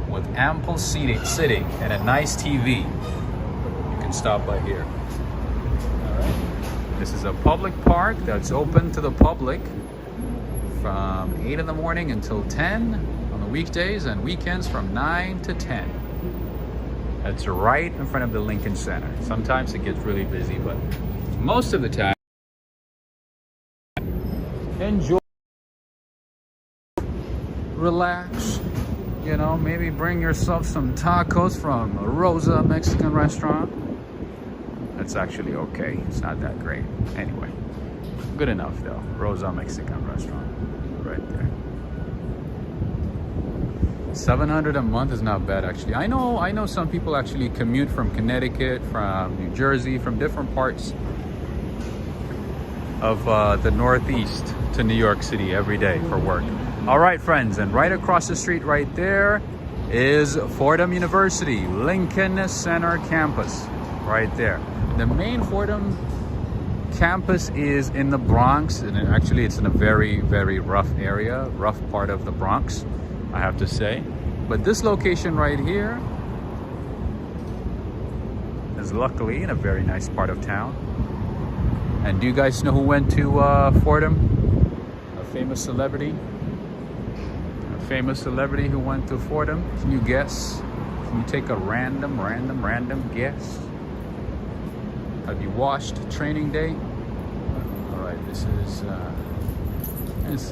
with ample sitting and a nice TV, you can stop by here. All right. This is a public park that's open to the public from 8 in the morning until 10 on the weekdays, and weekends from 9 to 10. That's right in front of the Lincoln Center. Sometimes it gets really busy, but most of the time, enjoy, relax, you know, maybe bring yourself some tacos from Rosa Mexican restaurant. That's actually okay. It's not that great. Anyway, good enough though. Rosa Mexican restaurant, right there. $700 a month is not bad actually. I know some people actually commute from Connecticut, from New Jersey, from different parts of the Northeast to New York City every day for work. All right, friends, and right across the street right there is Fordham University, Lincoln Center campus, right there. The main Fordham campus is in the Bronx, and actually it's in a very, very rough area, rough part of the Bronx, I have to say. But this location right here is luckily in a very nice part of town. And do you guys know who went to Fordham? A famous celebrity? A famous celebrity who went to Fordham? Can you guess? Can you take a random guess? Have you watched Training Day? All right, this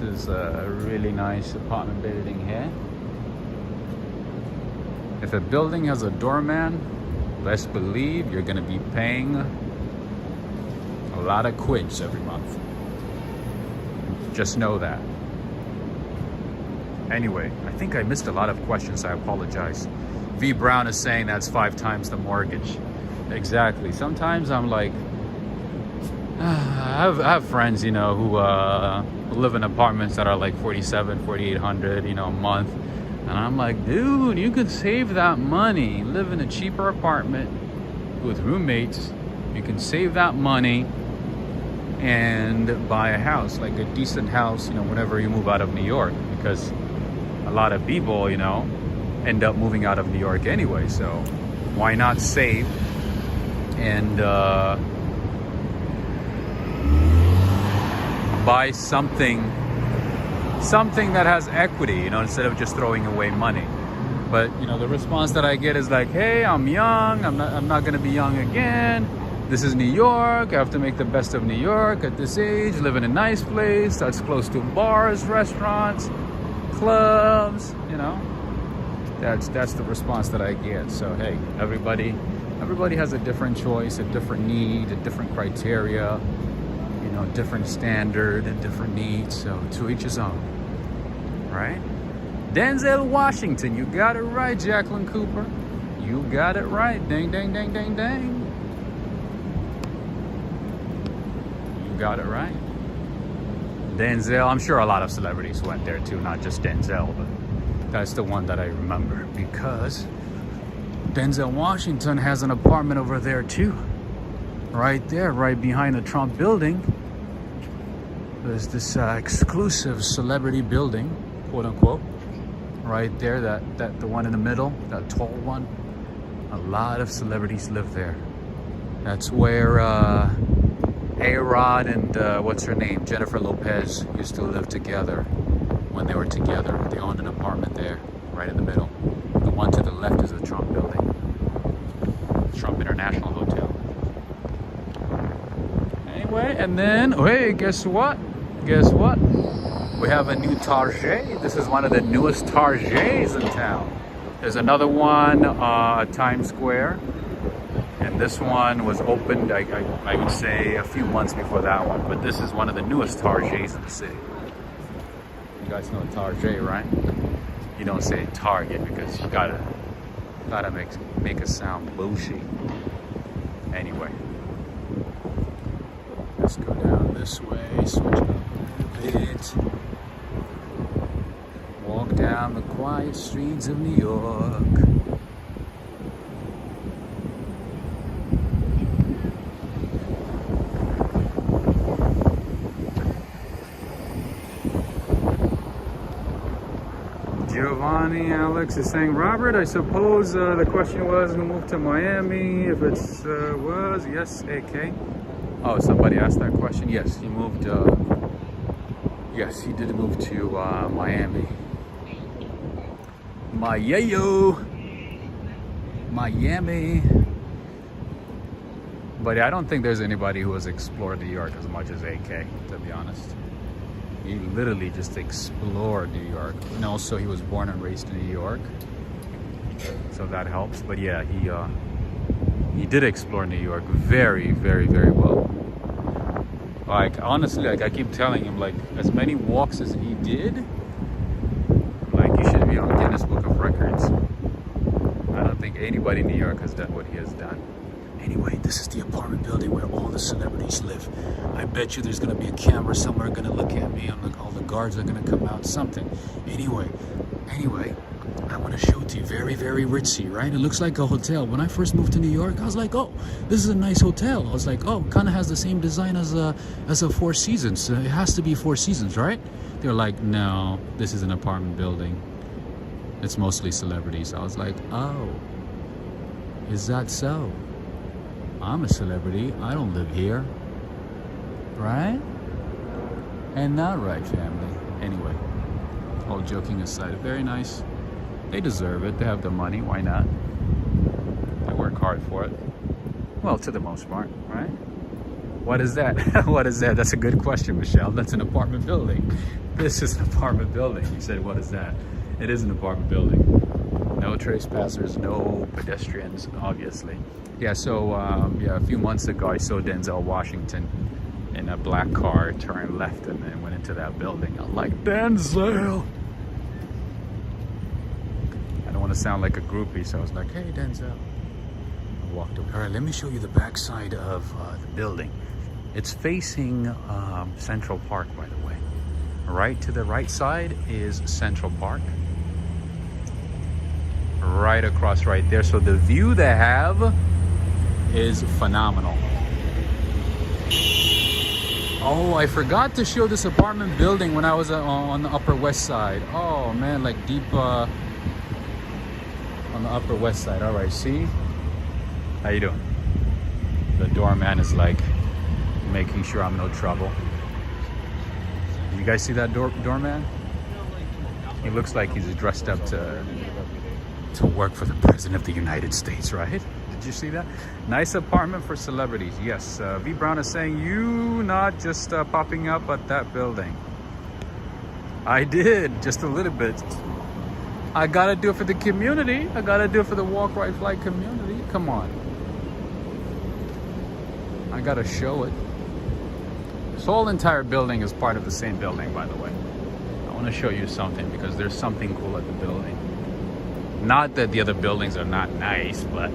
is a really nice apartment building here. If a building has a doorman, best believe you're gonna be paying a lot of quids every month. Just know that. Anyway, I think I missed a lot of questions. I apologize. V Brown is saying that's 5 times the mortgage. Exactly. Sometimes I'm like, I have friends, you know, who live in apartments that are like $4,700, $4,800, a month. And I'm like, dude, you could save that money. Live in a cheaper apartment with roommates. You can save that money and buy a house, like a decent house, whenever you move out of New York. Because a lot of people, end up moving out of New York anyway. So why not save and buy something that has equity, instead of just throwing away money. But the response that I get is like, hey, I'm young, I'm not gonna be young again. This is New York, I have to make the best of New York at this age, live in a nice place that's close to bars, restaurants, clubs, That's the response that I get. So hey, everybody has a different choice, a different need, a different criteria, different standard and different needs. So to each his own, right? Denzel Washington, you got it right, Jacqueline Cooper. You got it right. Ding, ding, ding, ding, ding. You got it right. Denzel, I'm sure a lot of celebrities went there too, not just Denzel, but that's the one that I remember because Denzel Washington has an apartment over there too. Right there, right behind the Trump building. There's this exclusive celebrity building, quote unquote, right there, that the one in the middle, that tall one. A lot of celebrities live there. That's where A-Rod and what's her name, Jennifer Lopez, used to live together. When they were together, they owned an apartment there, right in the middle. The one to the left is the Trump building, Trump International Hotel. Anyway, and then, hey, guess what? Guess what? We have a new Target. This is one of the newest Targets in town. There's another one at Times Square. And this one was opened, I would say, a few months before that one. But this is one of the newest Targets in the city. You guys know Target, right? You don't say Target because you gotta make it sound bougie. Anyway, let's go down this way, switch it up a bit. Walk down the quiet streets of New York. Giovanni Alex is saying, Robert, I suppose the question was who moved to Miami. If it's was, yes, AK. Oh, somebody asked that question. Yes, he moved. Yes, he did move to Miami. Miami. But yeah, I don't think there's anybody who has explored New York as much as AK, to be honest. He literally just explored New York. And also he was born and raised in New York, so that helps. But yeah, he did explore New York very, very, very well. Like honestly, like I keep telling him, like as many walks as he did, like you should be on Guinness Book of Records. I don't think anybody in New York has done what he has done. Anyway, this is the apartment building where all the celebrities live. I bet you there's gonna be a camera somewhere gonna look at me. All the guards are gonna come out, something. Anyway, I want to show it to you. Very, very ritzy, right? It looks like a hotel. When I first moved to New York, I was like, oh, this is a nice hotel. I was like, oh, kind of has the same design as a Four Seasons. It has to be Four Seasons, right? They're like, no, this is an apartment building. It's mostly celebrities. I was like, oh, is that so? I'm a celebrity. I don't live here. Right? And not right, family. Anyway, all joking aside, very nice. They deserve it. They have the money. Why not? They work hard for it. Well, to the most part, right? What is that? What is that? That's a good question, Michelle. That's an apartment building. This is an apartment building. You said, what is that? It is an apartment building. No trespassers, no pedestrians, obviously. Yeah, so yeah, a few months ago, I saw Denzel Washington in a black car turn left and then went into that building. I'm like, Denzel! I don't want to sound like a groupie, so I was like, hey, Denzel. I walked over. All right, let me show you the backside of the building. It's facing Central Park, by the way. Right to the right side is Central Park. Right across right there. So the view they have is phenomenal. Oh, I forgot to show this apartment building when I was on the Upper West Side. Oh man, like deep on the Upper West Side. All right, see? How you doing? The doorman is like making sure I'm no trouble. You guys see that doorman? He looks like he's dressed up to work for the President of the United States, right? Did you see that? Nice apartment for celebrities. Yes, V Brown is saying you not just popping up at that building. I did, just a little bit. I gotta do it for the community. I gotta do it for the Walk Right Fly community. Come on. I gotta show it. This whole entire building is part of the same building, by the way. I wanna show you something because there's something cool at the building. Not that the other buildings are not nice, but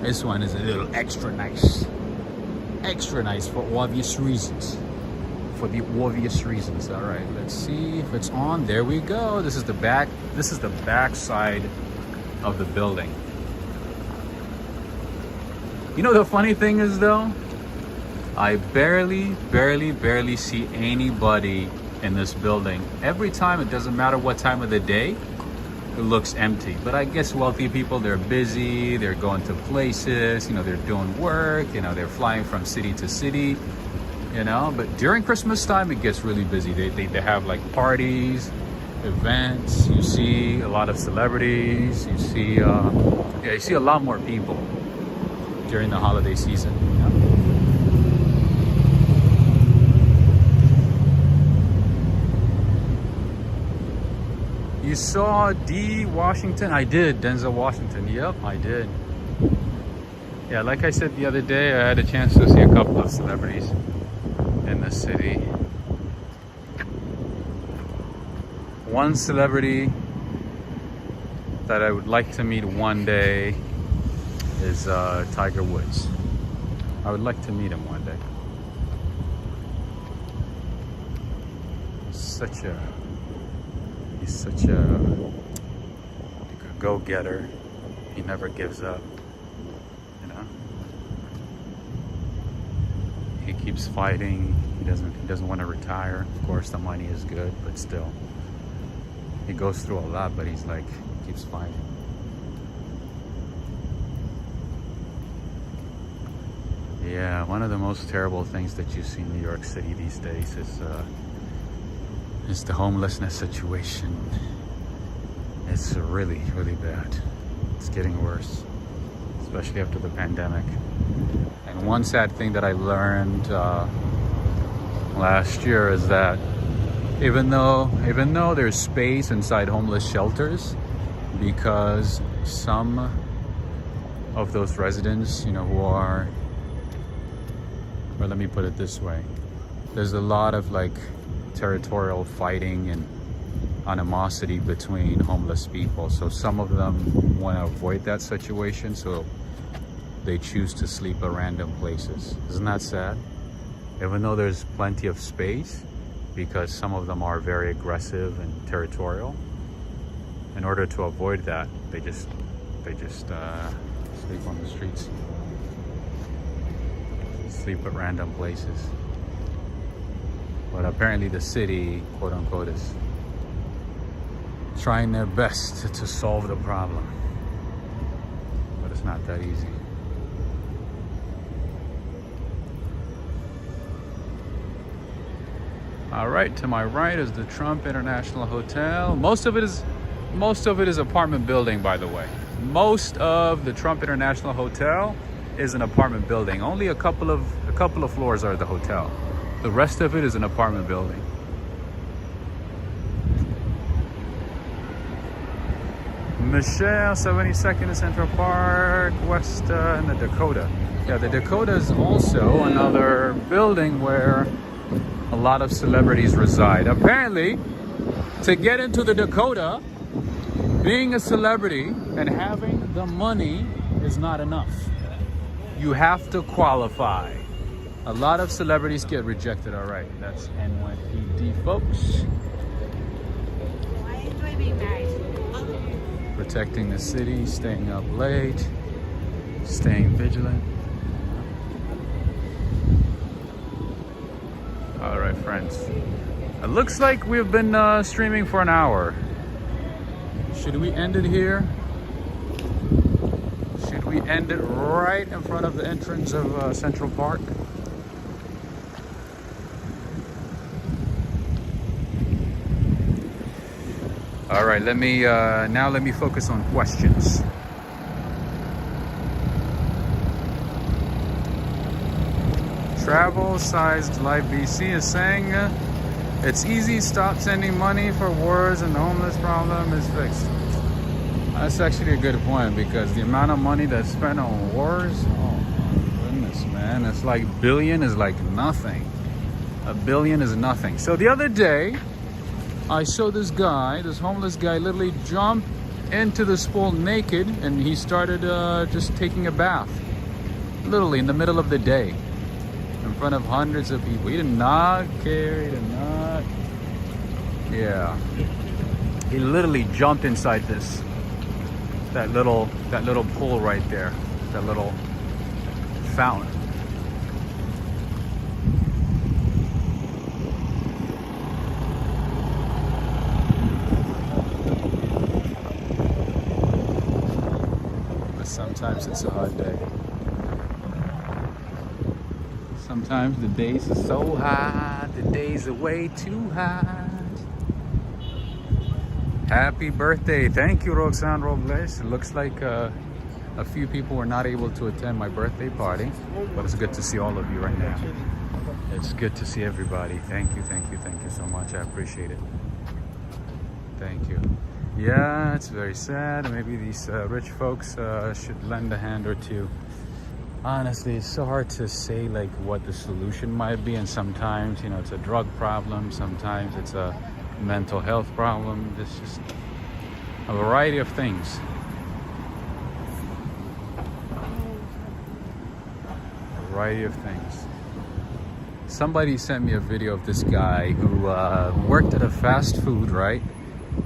this one is a little extra nice. Extra nice for obvious reasons. For the obvious reasons. All right, let's see if it's on. There we go. This is the back. This is the back side of the building. You know the funny thing is though, I barely see anybody in this building. Every time, it doesn't matter what time of the day, it looks empty. But I guess wealthy people, they're busy, they're going to places, you know, they're doing work, you know, they're flying from city to city, you know. But during Christmas time, it gets really busy. They have like parties, events. You see a lot of celebrities. You see, yeah, you see a lot more people during the holiday season. You know? You saw D. Washington? I did. Denzel Washington. Yep, I did. Yeah, like I said the other day, I had a chance to see a couple of celebrities in the city. One celebrity that I would like to meet one day is Tiger Woods. I would like to meet him one day. He's such a go-getter. He never gives up, you know. He keeps fighting. He doesn't want to retire. Of course, the money is good, but still, he goes through a lot. But he's like, keeps fighting. Yeah, one of the most terrible things that you see in New York City these days is the homelessness situation. It's really bad. It's getting worse, especially after the pandemic. And one sad thing that I learned last year is that even though there's space inside homeless shelters, because some of those residents, you know, who are, or let me put it this way, there's a lot of like territorial fighting and animosity between homeless people. So some of them want to avoid that situation, so they choose to sleep at random places. Isn't that sad? Even though there's plenty of space, because some of them are very aggressive and territorial, in order to avoid that, they just sleep on the streets, sleep at random places. But apparently the city, quote unquote, is trying their best to solve the problem. But it's not that easy. All right, to my right is the Trump International Hotel. Most of it is apartment building, by the way. Most of the Trump International Hotel is an apartment building. Only a couple of floors are the hotel. The rest of it is an apartment building. Michelle, 72nd in Central Park, West in the Dakota. Yeah, the Dakota is also another building where a lot of celebrities reside. Apparently, to get into the Dakota, being a celebrity and having the money is not enough. You have to qualify. A lot of celebrities get rejected. All right, that's NYPD, folks. I enjoy being married. Protecting the city, staying up late, staying vigilant. All right, friends. It looks like we've been streaming for an hour. Should we end it here? Should we end it right in front of the entrance of Central Park? All right, let me focus on questions. Travel-sized Live BC is saying it's easy. Stop sending money for wars and the homeless problem is fixed. That's actually a good point, because the amount of money that's spent on wars, oh my goodness, man, it's like billion is like nothing. A billion is nothing. So the other day, I saw this homeless guy literally jump into this pool naked, and he started just taking a bath. Literally in the middle of the day. In front of hundreds of people. He did not care, he did not. Yeah. He literally jumped inside that little pool right there. That little fountain. But sometimes it's a hard day. Sometimes the days are so hot, the days are way too hot. Happy birthday. Thank you, Roxanne Robles. It looks like a few people were not able to attend my birthday party, but it's good to see all of you right now. It's good to see everybody. Thank you so much. I appreciate it. Thank you. Yeah, it's very sad. Maybe these rich folks should lend a hand or two. Honestly, it's so hard to say like what the solution might be, and sometimes, you know, it's a drug problem, sometimes it's a mental health problem. It's just a variety of things. A variety of things. Somebody sent me a video of this guy who worked at a fast food, right,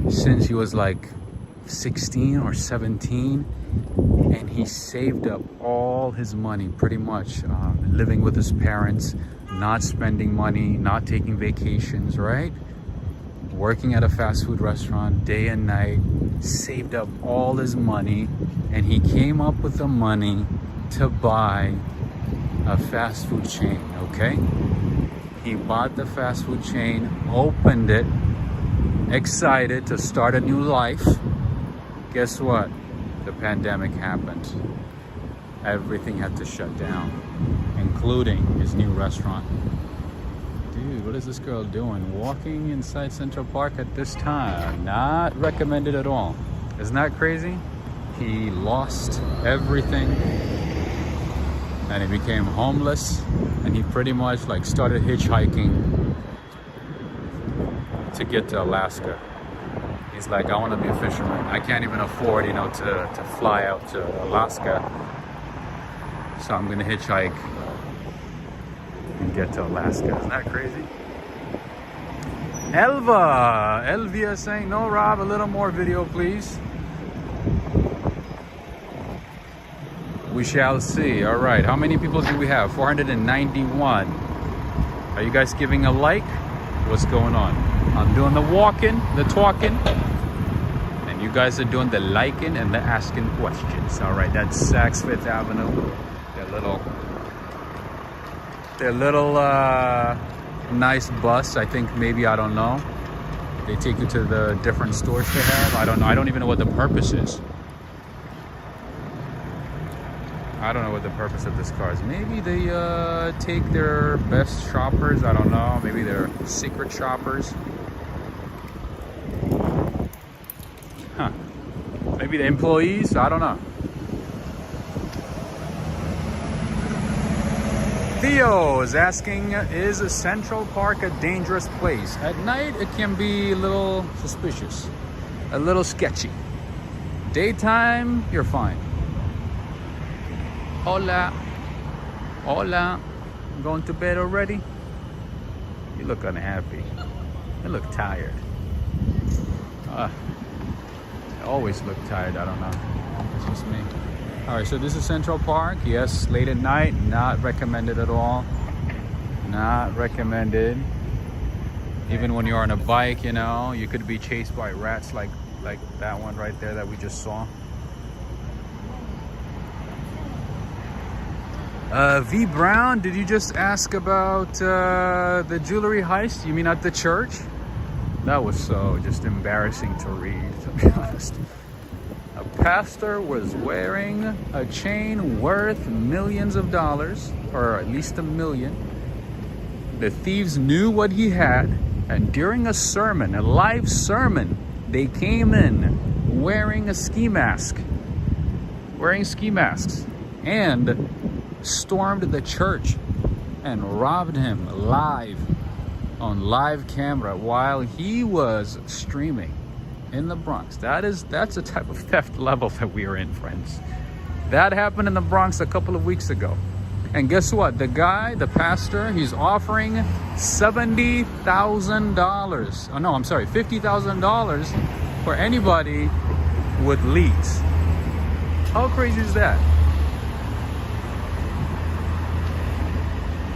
since he was like 16 or 17. And he saved up all his money, pretty much, living with his parents, not spending money, not taking vacations, right? Working at a fast food restaurant day and night, saved up all his money, and he came up with the money to buy a fast food chain, okay? He bought the fast food chain, opened it, excited to start a new life. Guess what? The pandemic happened. Everything had to shut down, including his new restaurant. Dude, what is this girl doing? Walking inside Central Park at this time? Not recommended at all. Isn't that crazy? He lost everything and he became homeless, and he pretty much like started hitchhiking to get to Alaska. He's like, I want to be a fisherman. I can't even afford, you know, to fly out to Alaska. So I'm gonna hitchhike and get to Alaska. Isn't that crazy? Elvia saying, no, Rob, a little more video, please. We shall see. All right, how many people do we have? 491. Are you guys giving a like? What's going on? I'm doing the walking, the talking, and you guys are doing the liking and the asking questions. All right, that's Saks Fifth Avenue. Their little nice bus. I think maybe, I don't know. They take you to the different stores they have. I don't know. I don't even know what the purpose is. I don't know what the purpose of this car is. Maybe they take their best shoppers. I don't know. Maybe they're secret shoppers. Huh. Maybe the employees. I don't know. Theo is asking, is Central Park a dangerous place? At night, it can be a little suspicious, a little sketchy. Daytime, you're fine. Hola. Hola. Going to bed already? You look unhappy. You look tired. I always look tired. I don't know. It's just me. All right, so this is Central Park. Yes, late at night. Not recommended at all. Not recommended. Even when you're on a bike, you know, you could be chased by rats like that one right there that we just saw. V Brown, did you just ask about the jewelry heist? You mean at the church? That was so just embarrassing to read, to be honest. A pastor was wearing a chain worth millions of dollars, or at least $1 million. The thieves knew what he had, and during a sermon, a live sermon, they came in wearing a ski mask. Wearing ski masks. And stormed the church and robbed him live on live camera while he was streaming in the Bronx. That's the type of theft level that we are in, friends. That happened in the Bronx a couple of weeks ago. And guess what? The guy, the pastor, he's offering $70,000. Oh no, I'm sorry, $50,000 for anybody with leads. How crazy is that?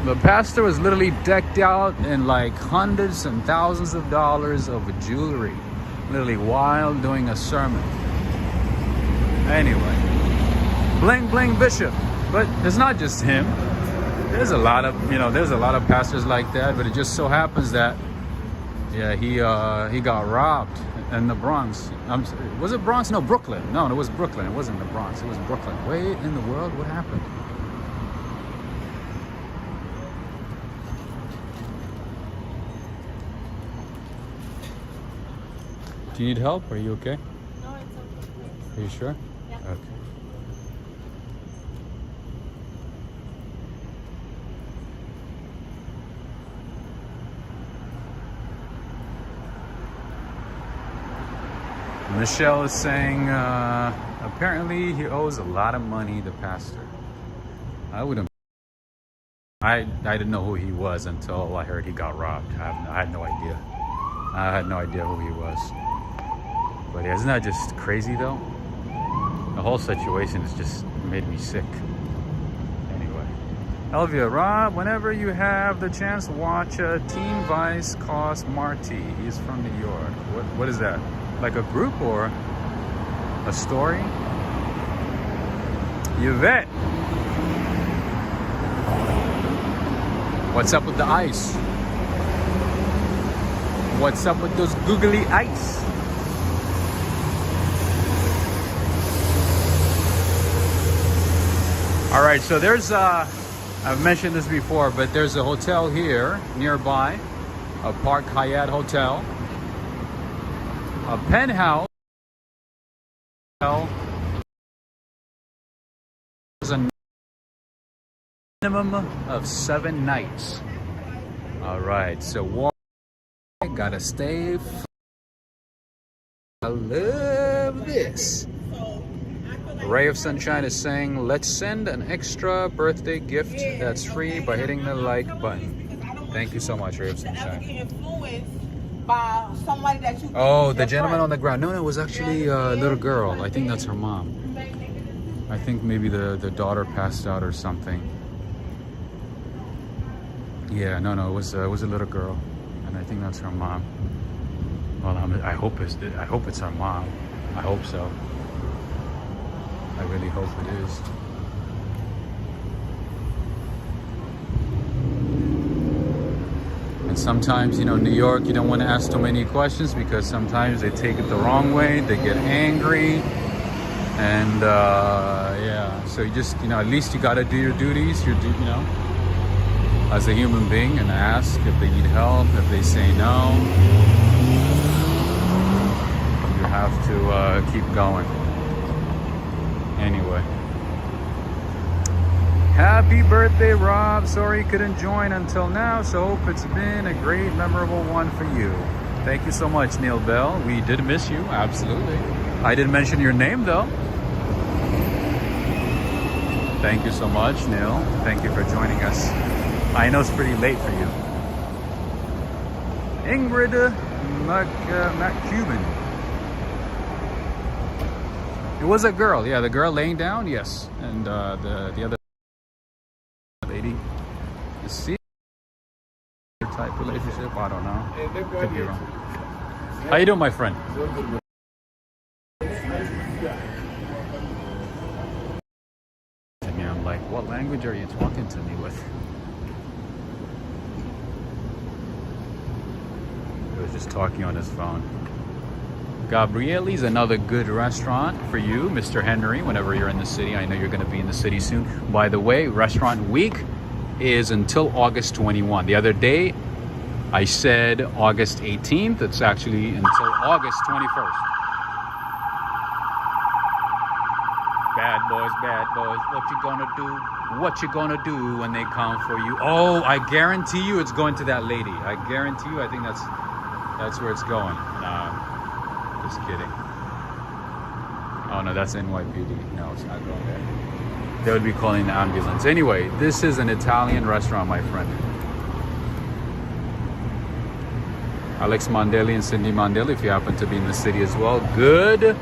The pastor was literally decked out in like hundreds and thousands of dollars of jewelry, literally while doing a sermon. Anyway, bling bling bishop. But it's not just him. There's a lot of, there's a lot of pastors like that. But it just so happens that, yeah, he got robbed in the Bronx. Was it Bronx? No, Brooklyn. No, it was Brooklyn. It wasn't the Bronx. It was Brooklyn. Wait, in the world, what happened? Do you need help? Are you okay? No, it's okay. Are you sure? Yeah. Okay. Michelle is saying, apparently he owes a lot of money, the pastor. I didn't know who he was until I heard he got robbed. I had no idea. I had no idea who he was. But isn't that just crazy though? The whole situation has just made me sick. Anyway. Elvia, Rob, whenever you have the chance, watch Teen Vice Cos Marty. He's from New York. What is that? Like a group or a story? Yvette. What's up with the ice? What's up with those googly eyes? All right, so there's I've mentioned this before, but there's a hotel here nearby, a Park Hyatt Hotel, a penthouse. There's a minimum of 7 nights. All right, so gotta stay. I love this. Ray of Sunshine is saying, let's send an extra birthday gift that's free by hitting the like button. Thank you so much, Ray of Sunshine. by somebody that you. Oh, the gentleman on the ground. No, it was actually a little girl. I think that's her mom. I think maybe the daughter passed out or something. Yeah, no, it was a little girl, and I think that's her mom. Well, I hope it's her mom. I hope so. I really hope it is. And sometimes, you know, New York, you don't want to ask too many questions because sometimes they take it the wrong way. They get angry. And yeah, so you just, you know, at least you got to do your duties, you know, as a human being, and ask if they need help. If they say no, you have to keep going. Anyway, happy birthday, Rob. Sorry you couldn't join until now, so hope it's been a great, memorable one for you. Thank you so much, Neil Bell. We did miss you, absolutely. I didn't mention your name though. Thank you so much, Neil. Thank you for joining us. I know it's pretty late for you. Ingrid McCuban. It was a girl, yeah, the girl laying down, yes. And the other lady, the C type relationship, I don't know. Could be wrong. How you doing, my friend? I'm like, what language are you talking to me with? He was just talking on his phone. Gabrielli's, another good restaurant for you, Mr. Henry, whenever you're in the city. I know you're going to be in the city soon. By the way, restaurant week is until August 21. The other day, I said August 18th. It's actually until August 21st. Bad boys, what you gonna do? What you gonna do when they come for you? Oh, I guarantee you it's going to that lady. I guarantee you, I think that's where it's going. Just kidding. Oh no, that's NYPD. No, it's not going there. They would be calling the ambulance. Anyway, this is an Italian restaurant, my friend. Alex Mondelli and Cindy Mondelli, if you happen to be in the city as well. Good,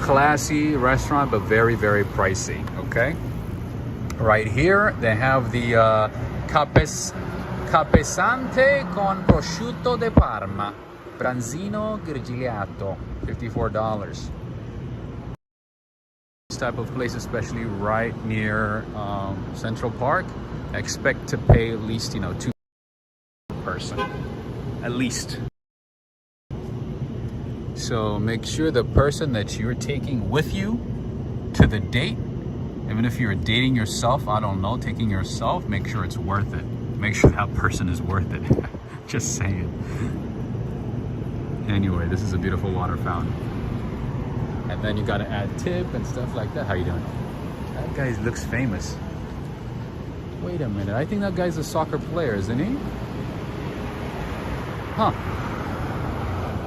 classy restaurant, but very, very pricey, okay? Right here, they have the capesante con prosciutto de Parma. Branzino grigliato, $54. This type of place, especially right near Central Park, I expect to pay at least, you know, $2 per person, at least. So make sure the person that you're taking with you to the date, even if you're dating yourself, I don't know, taking yourself, make sure it's worth it. Make sure that person is worth it. Just saying. Anyway, this is a beautiful water fountain. And then you gotta add tip and stuff like that. How you doing? That guy looks famous. Wait a minute, I think that guy's a soccer player, isn't he? Huh.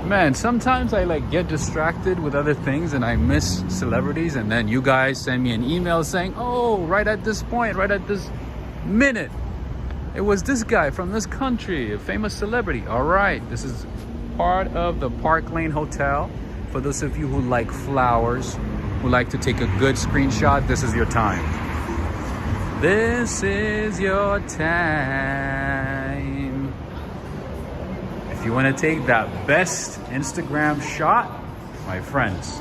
Man, sometimes I like get distracted with other things and I miss celebrities, and then you guys send me an email saying, oh, right at this point, right at this minute, it was this guy from this country, a famous celebrity. All right, this is part of the Park Lane Hotel. For those of you who like flowers, who like to take a good screenshot, this is your time. This is your time. If you want to take that best Instagram shot, my friends,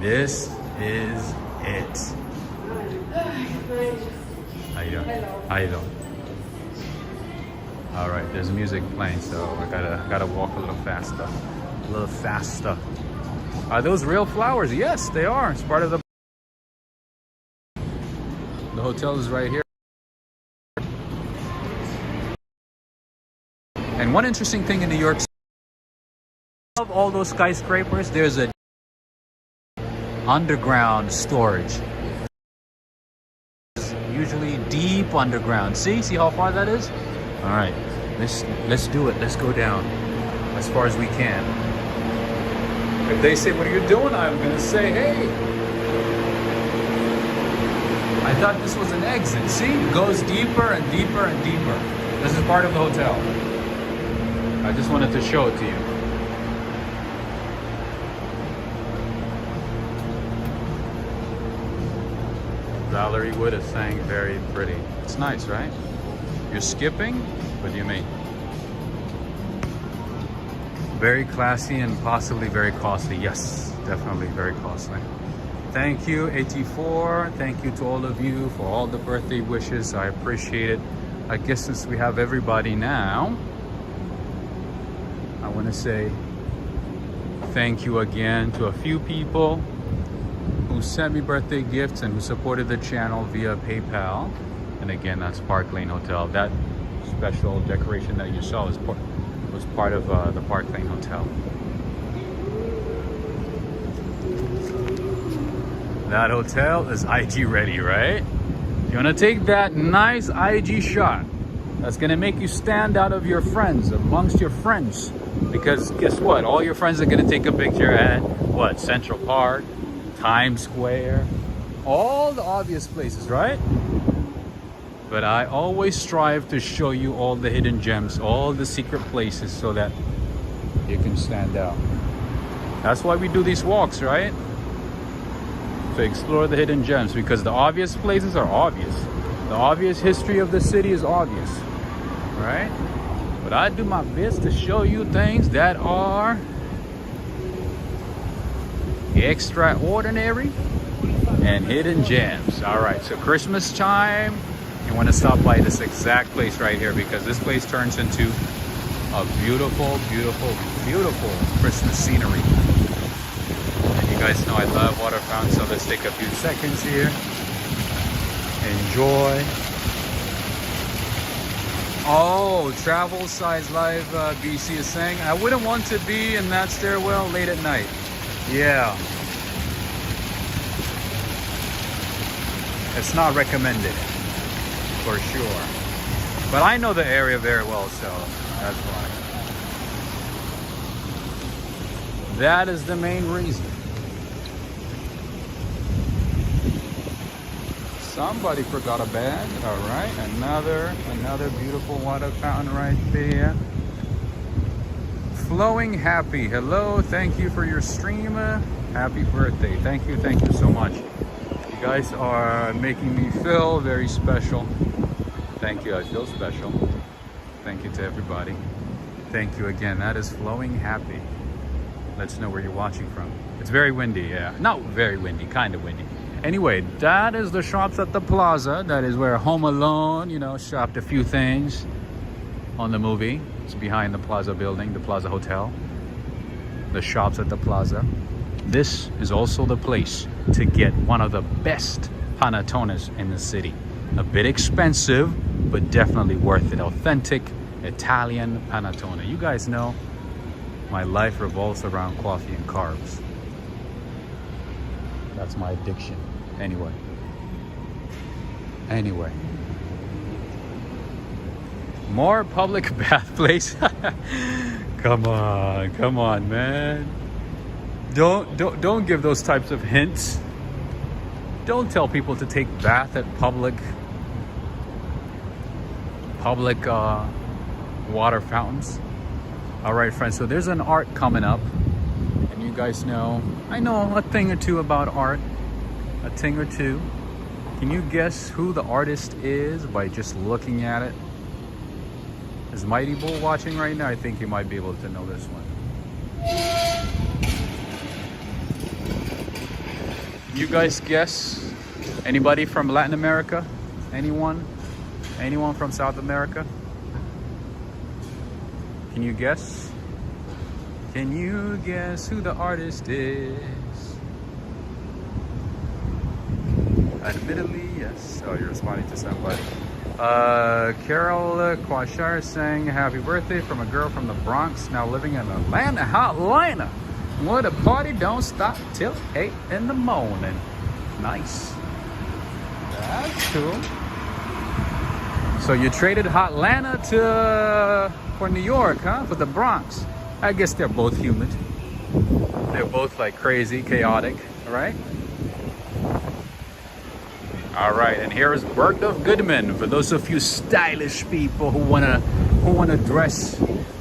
this is it. How you doing? How you doing? All right, there's music playing, so I gotta walk a little faster. A little faster. Are those real flowers? Yes, they are. It's part of the hotel is right here. And one interesting thing in New York City, of all those skyscrapers, there's a underground storage. Usually deep underground. See how far that is? All right, let's do it. Let's go down as far as we can. If they say, what are you doing? I'm gonna say, hey, I thought this was an exit. See, it goes deeper and deeper and deeper. This is part of the hotel. I just wanted to show it to you. Valerie Wood is saying very pretty. It's nice, right? You're skipping? What do you mean? Very classy and possibly very costly. Yes, definitely very costly. Thank you, 84. Thank you to all of you for all the birthday wishes. I appreciate it. I guess since we have everybody now, I want to say thank you again to a few people who sent me birthday gifts and who supported the channel via PayPal. And again, that's Park Lane Hotel. That special decoration that you saw was part of the Park Lane Hotel. That hotel is IG ready, right? You want to take that nice IG shot that's going to make you stand out of your friends, amongst your friends. Because guess what? All your friends are going to take a picture at what? Central Park, Times Square, all the obvious places, right? But I always strive to show you all the hidden gems, all the secret places so that you can stand out. That's why we do these walks, right? To explore the hidden gems, because the obvious places are obvious. The obvious history of the city is obvious, right? But I do my best to show you things that are extraordinary and hidden gems. All right, so Christmas time, you want to stop by this exact place right here, because this place turns into a beautiful, beautiful, beautiful Christmas scenery. And you guys know I love water fountains, so let's take a few seconds here. Enjoy. Oh, Travel Size Live BC is saying, I wouldn't want to be in that stairwell late at night. Yeah. It's not recommended, for sure. But I know the area very well, so that's why. That is the main reason. Somebody forgot a bag. All right, another beautiful water fountain right there. Flowing Happy, hello, thank you for your stream. Happy birthday. Thank you so much. You guys are making me feel very special. Thank you, I feel special. Thank you to everybody. Thank you again. That is Flowing Happy. Let us know where you're watching from. It's very windy, yeah. Not very windy, kind of windy. Anyway, that is the shops at the plaza. That is where Home Alone, shopped a few things on the movie. It's behind the plaza building, the plaza hotel. The shops at the plaza. This is also the place to get one of the best panettones in the city. A bit expensive, but definitely worth it. Authentic Italian panettone. You guys know my life revolves around coffee and carbs. That's my addiction. Anyway. More public bath place. Come on, man. Don't give those types of hints. Don't tell people to take bath at public water fountains. All right, friends, so there's an art coming up, and you guys know I know a thing or two about art, a thing or two. Can you guess who the artist is by just looking at it? Is Mighty Bull watching right now? I think you might be able to know this one. You guys guess? Anybody from Latin America? Anyone from South America? Can you guess? Can you guess who the artist is? Admittedly, yes. Oh, you're responding to somebody. Carol Quashar is saying happy birthday from a girl from the Bronx, now living in Atlanta. What a party, don't stop till 8 in the morning. Nice. That's cool. So you traded Hotlanta for New York, huh? For the Bronx. I guess they're both humid. They're both like crazy, chaotic, right? All right, and here is Bergdorf Goodman for those of you stylish people who wanna dress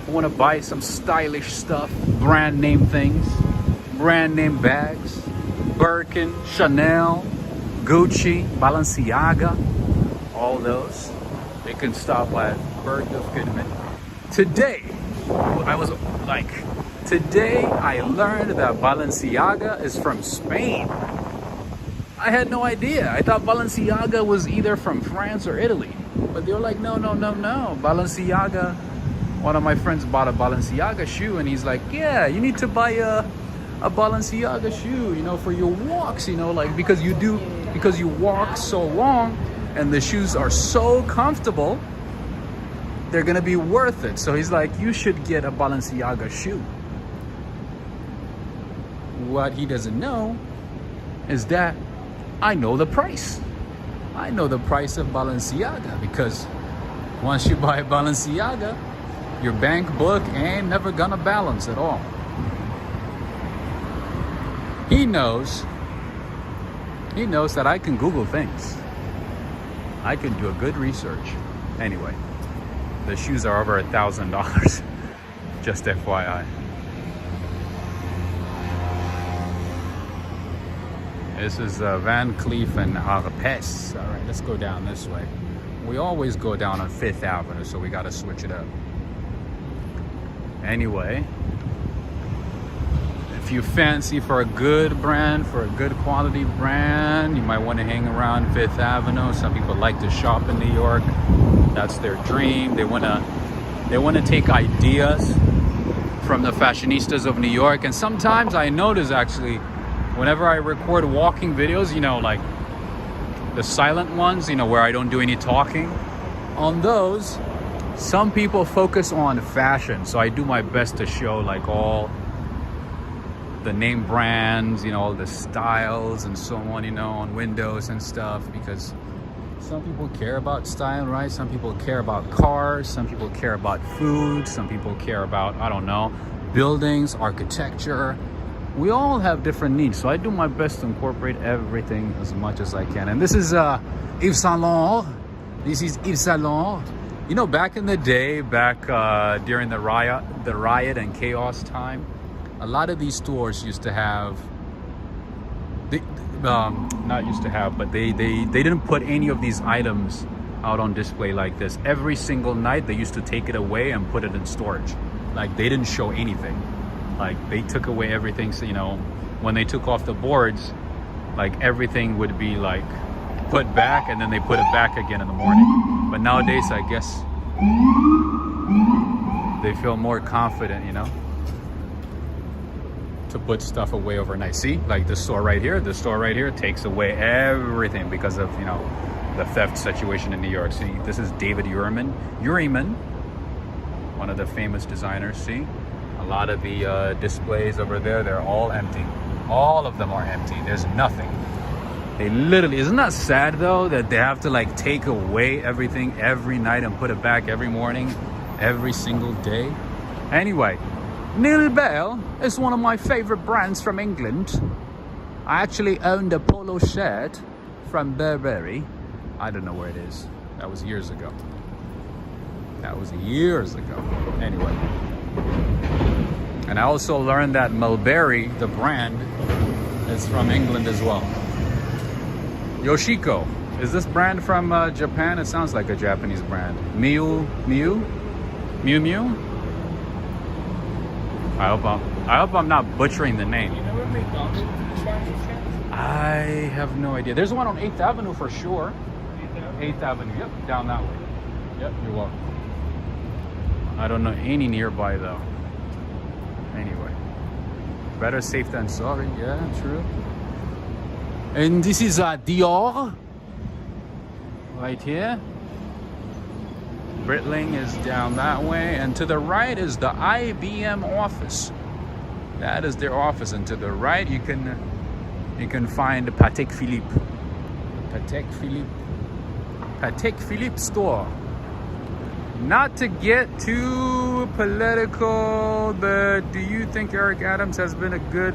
I want to buy some stylish stuff, brand name things, brand name bags, Birkin, Chanel, Gucci, Balenciaga, all those. They can stop at Berg of Goodman. Today, today I learned that Balenciaga is from Spain. I had no idea. I thought Balenciaga was either from France or Italy. But they were like, no. Balenciaga, one of my friends bought a Balenciaga shoe and he's like, yeah, you need to buy a Balenciaga shoe, you know, for your walks, you know, like because you walk so long and the shoes are so comfortable, they're gonna be worth it. So he's like, you should get a Balenciaga shoe. What he doesn't know is that I know the price. I know the price of Balenciaga because once you buy a Balenciaga, your bank book ain't never gonna balance at all. He knows that I can Google things. I can do a good research. Anyway, the shoes are over $1,000, just FYI. This is Van Cleef and Arpels. All right, let's go down this way. We always go down on 5th Avenue, so we got to switch it up. Anyway, if you fancy for a good brand, for a good quality brand, you might want to hang around 5th Avenue. Some people like to shop in New York. That's their dream. They want to take ideas from the fashionistas of New York. And sometimes I notice actually, whenever I record walking videos, you know, like the silent ones, you know, where I don't do any talking, on those, some people focus on fashion. So I do my best to show like all the name brands, you know, all the styles and so on, you know, on windows and stuff, because some people care about style, right? Some people care about cars, some people care about food, some people care about, I don't know, buildings, architecture. We all have different needs, so I do my best to incorporate everything as much as I can. And this is Yves Saint Laurent. This is Yves Saint Laurent. You know, back in the day, during the riot and chaos time, a lot of these stores used to have, not used to have, but they didn't put any of these items out on display like this. Every single night, they used to take it away and put it in storage. Like, they didn't show anything. Like, they took away everything, so, you know, when they took off the boards, like, everything would be, like, put back, and then they put it back again in the morning. But nowadays, I guess, they feel more confident, you know, to put stuff away overnight. See, like this store right here takes away everything because of, you know, the theft situation in New York. See, this is David Yurman, one of the famous designers. See, a lot of the displays over there, they're all empty. All of them are empty. There's nothing. They literally, isn't that sad though, that they have to like take away everything every night and put it back every morning, every single day? Anyway, Neil Bell is one of my favorite brands from England. I actually owned a polo shirt from Burberry. I don't know where it is. That was years ago. Anyway. And I also learned that Mulberry, the brand, is from England as well. Yoshiko. Is this brand from Japan? It sounds like a Japanese brand. Miu Miu? I hope I'm not butchering the name. You know where McDonald's is? I have no idea. There's one on 8th Avenue for sure. 8th Avenue, yep, down that way. Yep, you're welcome. I don't know any nearby though. Anyway, better safe than sorry. Yeah, true. And this is Dior right here. Britling is down that way, and to the right is the IBM office. That is their office, and to the right you can find the Patek Philippe store. Not to get too political, but do you think Eric Adams has been a good...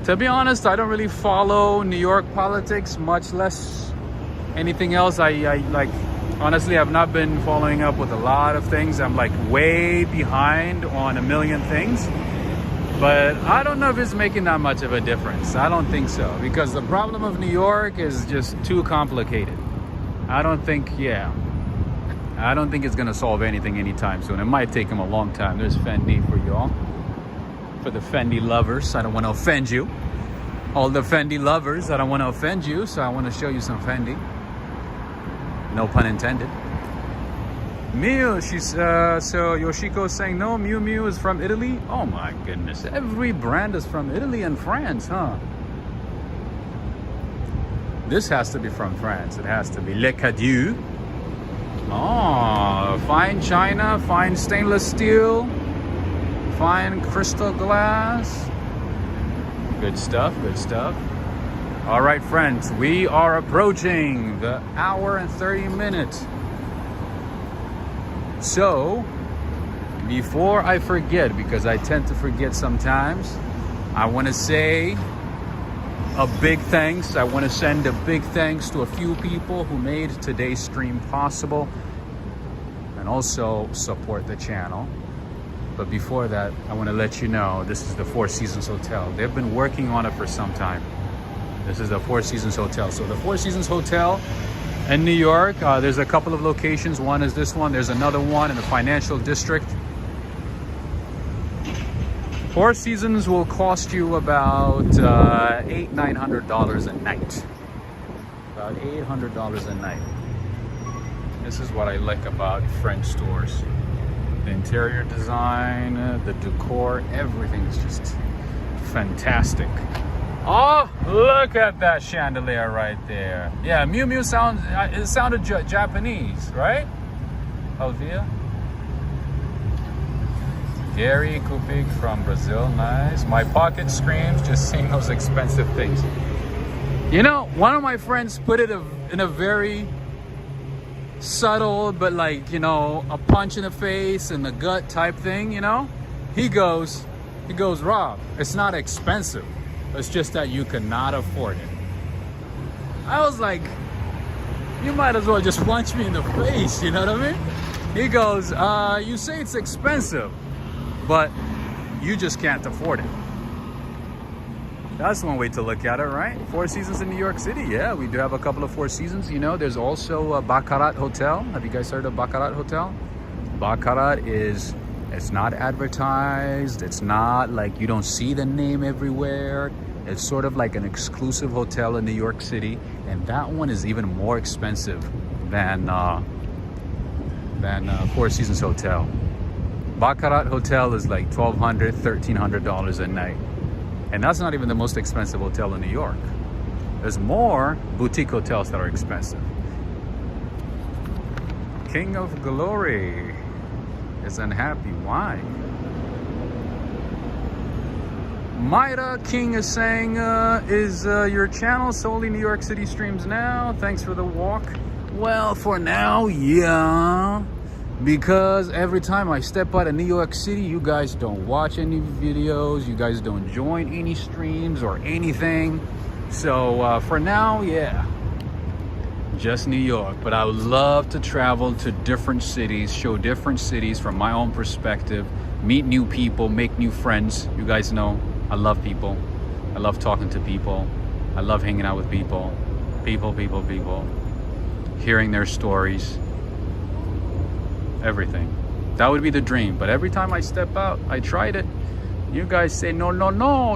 To be honest, I don't really follow New York politics, much less anything else. I like Honestly, I've not been following up with a lot of things. I'm like way behind on a million things. But I don't know if it's making that much of a difference. I don't think so. Because the problem of New York is just too complicated. I don't think it's gonna solve anything anytime soon. It might take them a long time. There's Fendi for y'all. For the Fendi lovers, I don't want to offend you. All the Fendi lovers, I don't want to offend you, so I want to show you some Fendi. No pun intended. Miu, so Yoshiko is saying no, Miu Miu is from Italy. Oh my goodness, every brand is from Italy and France, huh? This has to be from France. It has to be Le Cadieux. Oh, fine china, fine stainless steel, fine crystal glass. Good stuff, good stuff. All right, friends, we are approaching the hour and 30 minutes. So, before I forget, because I tend to forget sometimes, I want to say a big thanks. I want to send a big thanks to a few people who made today's stream possible and also support the channel. But before that, I want to let you know this is the Four Seasons Hotel. They've been working on it for some time. This is the Four Seasons Hotel. So the Four Seasons Hotel in New York, there's a couple of locations. One is this one. There's another one in the financial district. Four Seasons will cost you about $800-900 a night. About $800 a night. This is what I like about French stores. The interior design, the decor, everything is just fantastic. Oh, look at that chandelier right there. Yeah, Miu Miu it sounded Japanese, right? Alvia? Gary Kupik from Brazil, nice. My pocket screams just seeing those expensive things. You know, one of my friends put it in a very subtle, but like, you know, a punch in the face and the gut type thing, you know? He goes, Rob, it's not expensive. It's just that you cannot afford it. I was like, you might as well just punch me in the face, you know what I mean? He goes, you say it's expensive, but you just can't afford it. That's one way to look at it, right? Four Seasons in New York City. Yeah, we do have a couple of Four Seasons. You know, there's also a Baccarat Hotel. Have you guys heard of Baccarat Hotel? Baccarat it's not advertised. It's not like you don't see the name everywhere. It's sort of like an exclusive hotel in New York City. And that one is even more expensive than Four Seasons Hotel. Baccarat Hotel is like $1,200, $1,300 a night. And that's not even the most expensive hotel in New York. There's more boutique hotels that are expensive. King of Glory is unhappy. Why? Maida King is saying, is your channel solely New York City streams now? Thanks for the walk. Well, for now, yeah. Because every time I step out of New York City, you guys don't watch any videos, you guys don't join any streams or anything. So for now, yeah, just New York. But I would love to travel to different cities, show different cities from my own perspective, meet new people, make new friends. You guys know I love people. I love talking to people. I love hanging out with people. People, hearing their stories. Everything. That would be the dream. But every time I step out, I tried it. You guys say, no,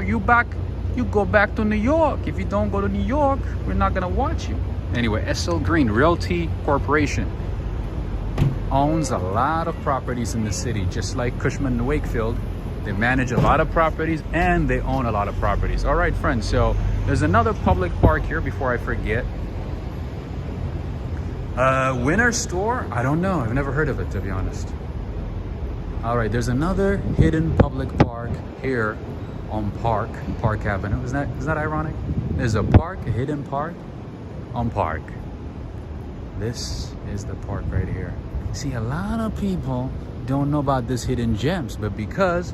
you go back to New York. If you don't go to New York, we're not gonna watch you. Anyway, SL Green Realty Corporation owns a lot of properties in the city, just like Cushman & Wakefield. They manage a lot of properties and they own a lot of properties. All right, friends, so there's another public park here before I forget. Winter Store? I don't know. I've never heard of it, to be honest. All right, there's another hidden public park here on Park Avenue. Is that ironic? There's a hidden park on Park. This is the park right here. See, a lot of people don't know about this hidden gems, but because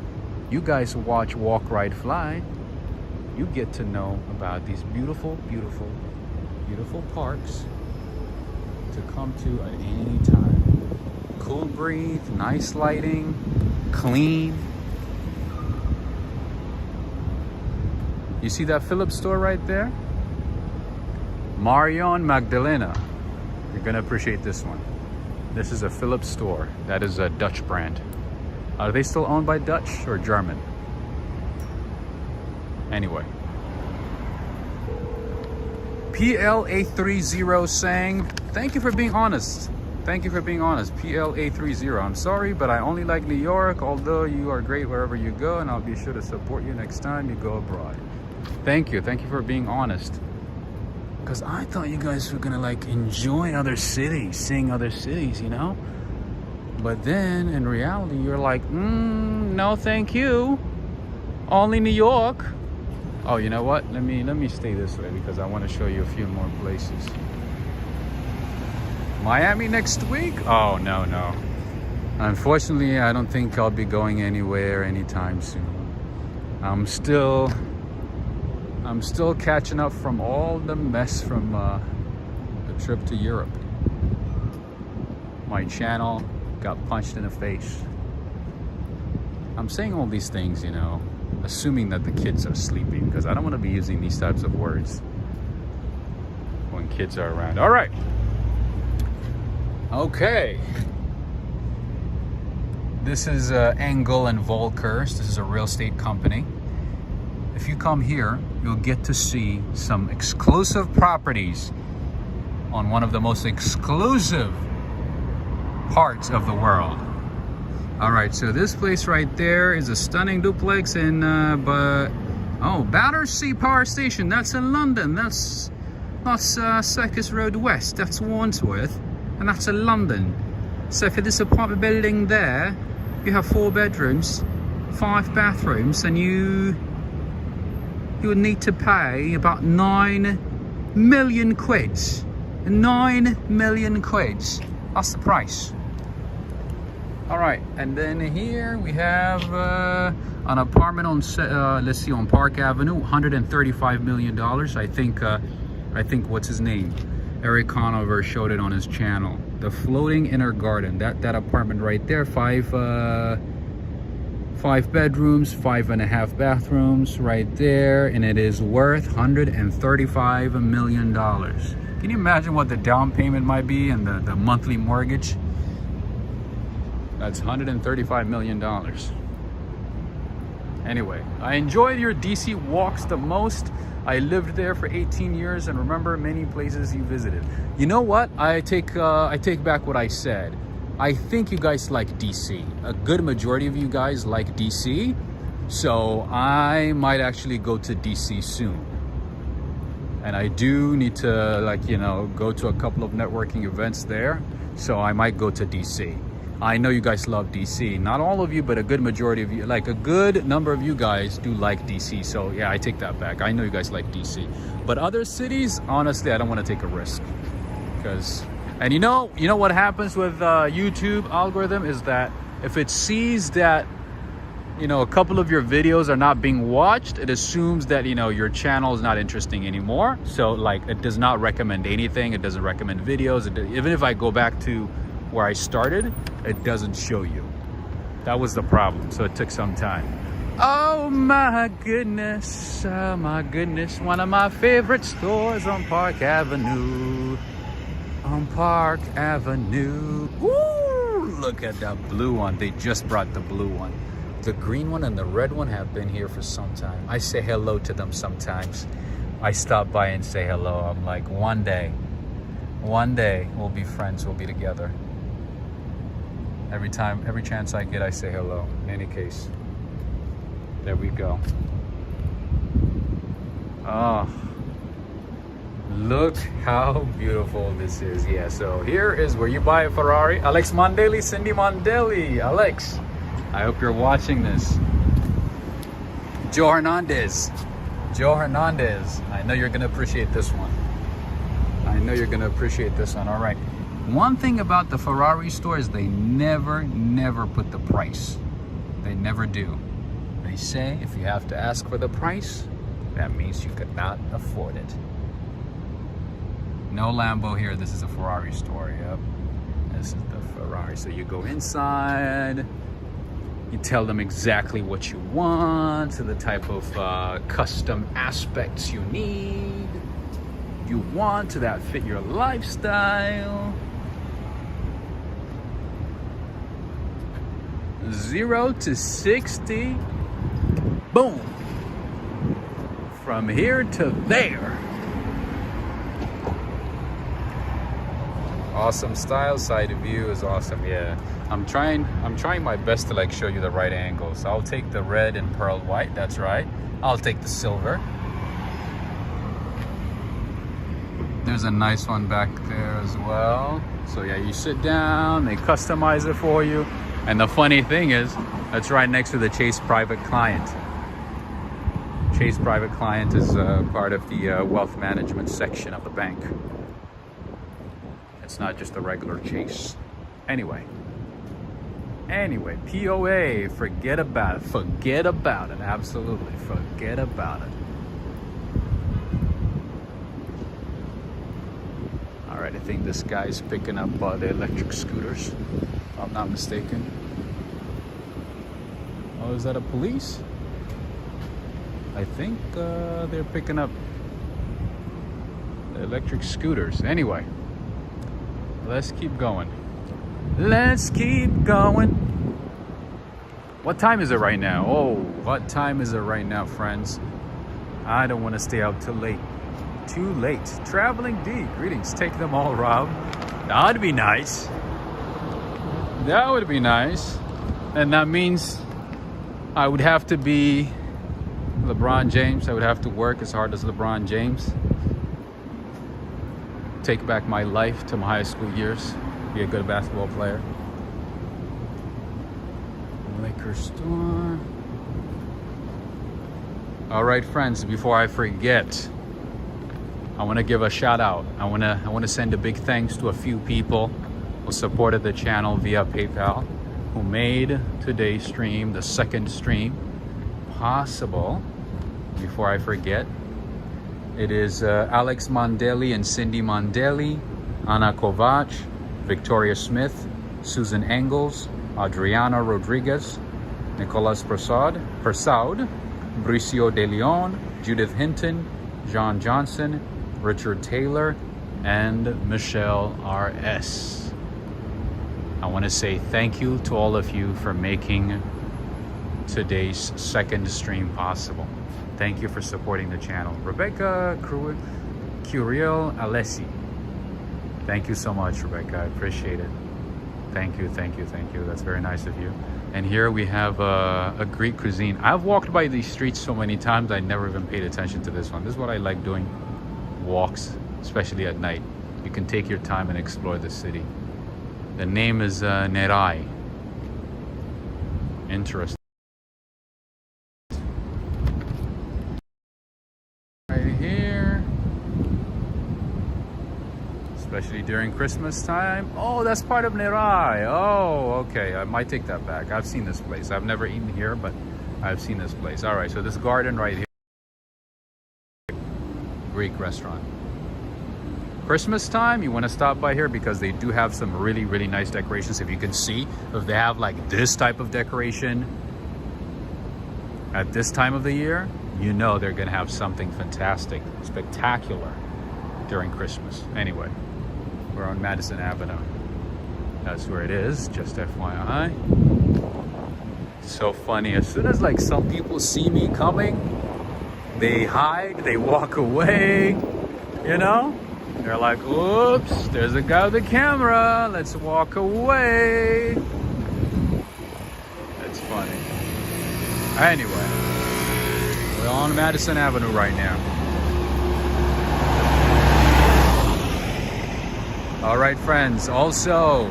you guys watch Walk, Ride, Fly, you get to know about these beautiful, beautiful, beautiful parks to come to at any time. Cool breeze, nice lighting, clean. You see that Phillips store right there? Mario and Magdalena. You're gonna appreciate this one. This is a Philips store. That is a Dutch brand. Are they still owned by Dutch or German? Anyway. PLA30 saying, thank you for being honest. Thank you for being honest. PLA30. I'm sorry, but I only like New York, although you are great wherever you go, and I'll be sure to support you next time you go abroad. Thank you. Thank you for being honest. Because I thought you guys were gonna like enjoy other cities, seeing other cities, you know? But then in reality, you're like, no, thank you. Only New York. Oh, you know what? Let me stay this way because I want to show you a few more places. Miami next week? Oh, no. Unfortunately, I don't think I'll be going anywhere anytime soon. I'm still catching up from all the mess from the trip to Europe. My channel got punched in the face. I'm saying all these things, you know, assuming that the kids are sleeping, because I don't want to be using these types of words when kids are around. All right. Okay. This is Engel and Volkers. This is a real estate company. If you come here, you'll get to see some exclusive properties on one of the most exclusive parts of the world. All right, so this place right there is a stunning duplex in Battersea Power Station. That's in London. That's Circus Road West. That's Wandsworth, and that's in London. So for this apartment building there, you have 4 bedrooms, 5 bathrooms, and you would need to pay about 9 million quid. 9 million quid. That's the price. All right, and then here we have an apartment on let's see, on Park Avenue, $135 million. I think what's his name, Eric Conover showed it on his channel. The floating inner garden, that apartment right there, 5 bedrooms, 5.5 bathrooms right there, and it is worth $135 million. Can you imagine what the down payment might be and the monthly mortgage? That's $135 million. Anyway, I enjoyed your DC walks the most. I lived there for 18 years and remember many places you visited. You know what? I take back what I said. I think you guys like DC. A good majority of you guys like DC. So I might actually go to DC soon. And I do need to, like, you know, go to a couple of networking events there. So I might go to DC. I know you guys love DC. Not all of you, but a good majority of you, like a good number of you guys do like DC. So yeah, I take that back. I know you guys like DC. But other cities, honestly, I don't want to take a risk. And you know what happens with YouTube algorithm is that if it sees that, you know, a couple of your videos are not being watched, it assumes that, you know, your channel is not interesting anymore. So like, it does not recommend anything. It doesn't recommend videos. Even if I go back to where I started, it doesn't show you. That was the problem. So it took some time. Oh my goodness. Oh my goodness. One of my favorite stores on Park Avenue. On Park Avenue. Ooh, look at that blue one. They just brought the blue one. The green one and the red one have been here for some time. I say hello to them sometimes. I stop by and say hello. I'm like, one day we'll be friends, we'll be together. Every chance I get, I say hello. In any case, there we go. Oh, look how beautiful this is. Yeah, so here is where you buy a Ferrari. Alex Mondelli, Cindy Mondelli. Alex, I hope you're watching this. Joe Hernandez. I know you're gonna appreciate this one. All right. One thing about the Ferrari store is they never put the price. They never do. They say if you have to ask for the price, that means you could not afford it. No Lambo here. This is a Ferrari store. Yep. This is the Ferrari. So you go inside. You tell them exactly what you want, to the type of custom aspects you need, you want to that fit your lifestyle. 0 to 60. Boom. From here to there. Awesome style. Side view is awesome. Yeah, I'm trying my best to like show you the right angle. So I'll take the red and pearl white. That's right. I'll take the silver. There's a nice one back there as well. So yeah, you sit down, they customize it for you. And the funny thing is, that's right next to the Chase Private Client. Chase Private Client is part of the wealth management section of the bank. It's not just a regular Chase. Anyway, POA, forget about it. Forget about it. Absolutely, forget about it. All right, I think this guy's picking up the electric scooters, if I'm not mistaken. Oh, is that a police? I think they're picking up the electric scooters. Anyway. Let's keep going. Let's keep going. What time is it right now? Oh, what time is it right now, friends? I don't want to stay out too late. Too late. Traveling D. Greetings. Take them all, Rob. That would be nice. That would be nice. And that means I would have to be LeBron James. I would have to work as hard as LeBron James. Take back my life to my high school years. Be a good basketball player. Liquor store. All right, friends, before I forget, I want to give a shout out. I want to send a big thanks to a few people who supported the channel via PayPal, who made today's stream, the second stream, possible. Before I forget, it is Alex Mondelli and Cindy Mondelli, Anna Kovac, Victoria Smith, Susan Engels, Adriana Rodriguez, Nicolas Persaud, Bricio De Leon, Judith Hinton, John Johnson, Richard Taylor, and Michelle R.S. I want to say thank you to all of you for making today's second stream possible. Thank you for supporting the channel. Rebecca Curiel Alessi. Thank you so much, Rebecca. I appreciate it. Thank you, thank you, thank you. That's very nice of you. And here we have a Greek cuisine. I've walked by these streets so many times, I never even paid attention to this one. This is what I like doing, walks, especially at night. You can take your time and explore the city. The name is Nerai. Interesting. Right here. Especially during Christmas time. Oh, that's part of Nerai. Oh, okay. I might take that back. I've seen this place. I've never eaten here, but I've seen this place. All right, so this garden right here. Greek restaurant. Christmas time, you want to stop by here because they do have some really, really nice decorations. If you can see, if they have like this type of decoration at this time of the year, you know they're going to have something fantastic, spectacular during Christmas. Anyway, we're on Madison Avenue. That's where it is, just FYI. So funny. As soon as like some people see me coming, they hide, they walk away, you know? They're like, oops, there's a guy with a camera. Let's walk away. That's funny. Anyway, we're on Madison Avenue right now. All right, friends. Also,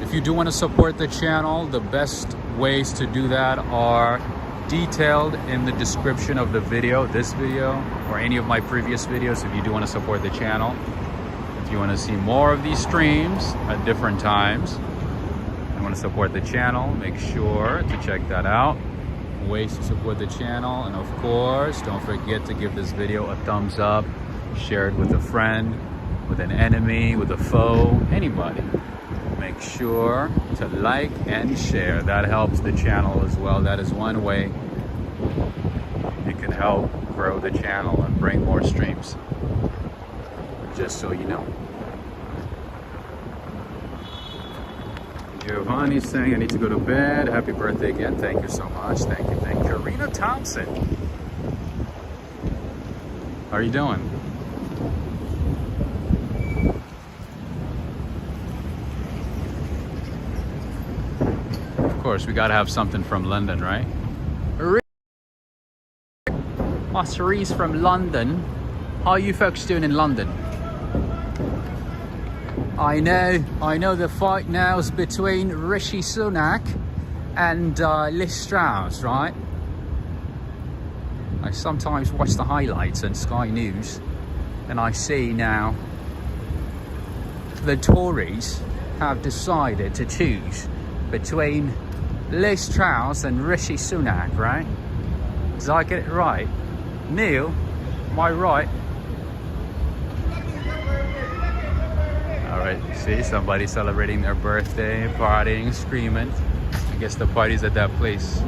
if you do want to support the channel, the best ways to do that are detailed in the description of the video, this video, or any of my previous videos if you do want to support the channel. If you want to see more of these streams at different times and want to support the channel, make sure to check that out. Ways to support the channel, and of course, don't forget to give this video a thumbs up. Share it with a friend, with an enemy, with a foe, anybody. Make sure to like and share. That helps the channel as well. That is one way you can help grow the channel and bring more streams. Just so you know. Giovanni's saying I need to go to bed. Happy birthday again. Thank you so much. Thank you. Thank you. Karina Thompson. How are you doing? Of course, we gotta have something from London, right? My Cerise from London. How are you folks doing in London? I know the fight now is between Rishi Sunak and Liz Strauss, right? I sometimes watch the highlights on Sky News and I see now the Tories have decided to choose between Liz Strauss and Rishi Sunak, right? Did I get it right? Neil, am I right? Alright, see somebody celebrating their birthday, partying, screaming. I guess the party's at that place.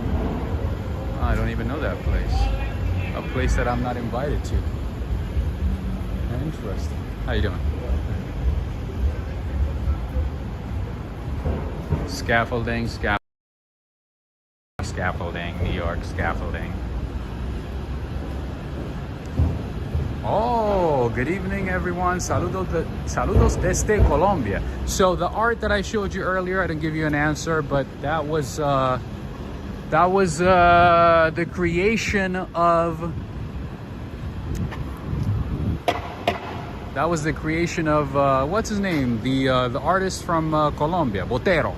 I don't even know that place. A place that I'm not invited to. Interesting. How you doing? Scaffolding, scaffolding, New York scaffolding. Oh, good evening, everyone. Saludos desde Colombia. So the art that I showed you earlier, I didn't give you an answer, but that was the creation of. That was the creation of what's his name? The artist from Colombia, Botero.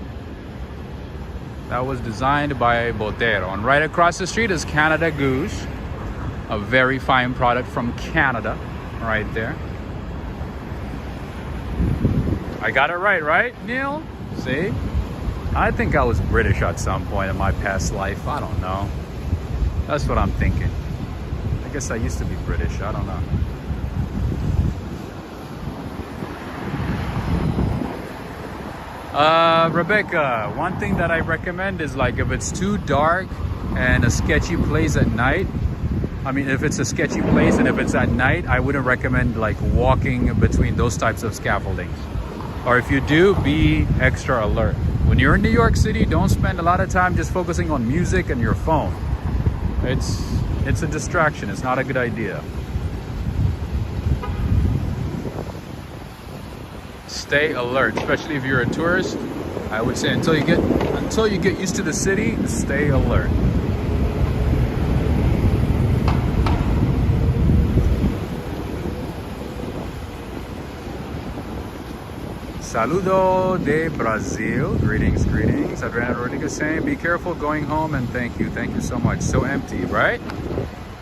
That was designed by Botero. And right across the street is Canada Goose. A very fine product from Canada, right there. I got it right, Neil? See? I think I was British at some point in my past life. I don't know. That's what I'm thinking. I guess I used to be British. I don't know. Rebecca, one thing that I recommend is like if it's too dark and a sketchy place at night, I mean, if it's a sketchy place and if it's at night, I wouldn't recommend like walking between those types of scaffoldings. Or if you do, be extra alert. When you're in New York City, don't spend a lot of time just focusing on music and your phone. It's a distraction. It's not a good idea. Stay alert, especially if you're a tourist. I would say until you get used to the city, stay alert. Saludo de Brazil. Greetings. Adriana Rodriguez saying, be careful going home and thank you so much. So empty, right?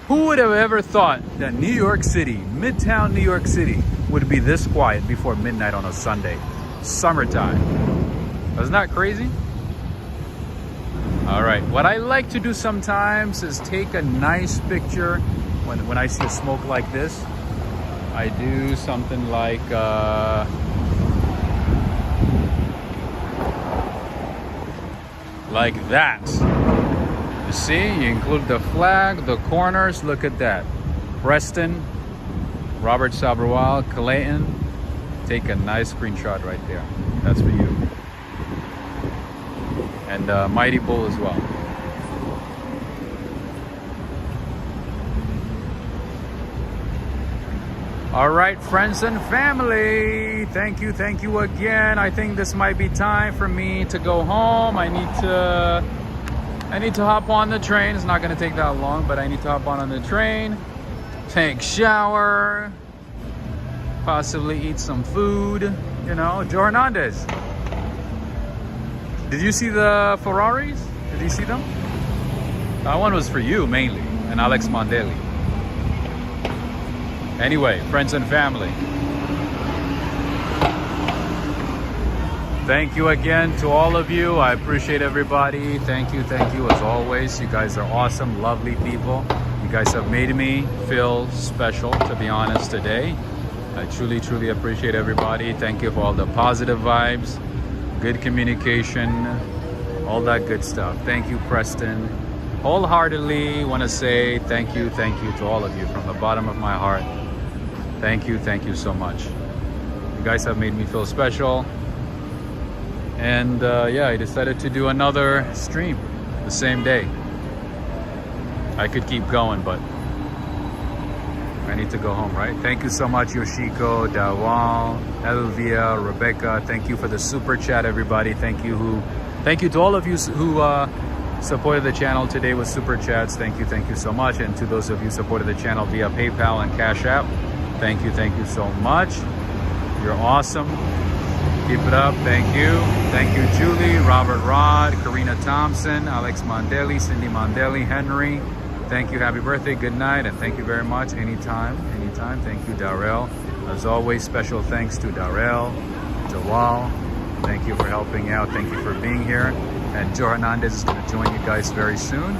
Who would have ever thought that New York City, Midtown New York City, would be this quiet before midnight on a Sunday? Summertime. Isn't that crazy? All right, what I like to do sometimes is take a nice picture when I see smoke like this. I do something like that. You see, you include the flag, the corners. Look at that. Preston, Robert Sabrawal, Clayton. Take a nice screenshot right there. That's for you. And Mighty Bull as well. All right, friends and family, thank you again. I think this might be time for me to go home. I need to hop on the train. It's not gonna take that long, but I need to hop on the train, take shower, possibly eat some food, you know. Joe Hernandez, did you see the Ferraris? Did you see them? That one was for you mainly, and Alex Mondelli. Anyway, friends and family, thank you again to all of you. I appreciate everybody. Thank you as always. You guys are awesome, lovely people. You guys have made me feel special, to be honest, today. I truly, truly appreciate everybody. Thank you for all the positive vibes, good communication, all that good stuff. Thank you, Preston. Wholeheartedly want to say thank you to all of you from the bottom of my heart. Thank you so much. You guys have made me feel special. And yeah, I decided to do another stream the same day. I could keep going, but I need to go home, right? Thank you so much, Yoshiko, Dawal, Elvia, Rebecca. Thank you for the super chat, everybody. Thank you to all of you who supported the channel today with super chats. Thank you so much. And to those of you who supported the channel via PayPal and Cash App, thank you so much. You're awesome. Keep it up. Thank you, Julie, Robert Rod, Karina Thompson, Alex Mondelli, Cindy Mondelli, Henry. Thank you. Happy birthday. Good night. And thank you very much. Anytime. Thank you, Darrell. As always, special thanks to Darrell, Dawal. Thank you for helping out. Thank you for being here. And Joe Hernandez is going to join you guys very soon.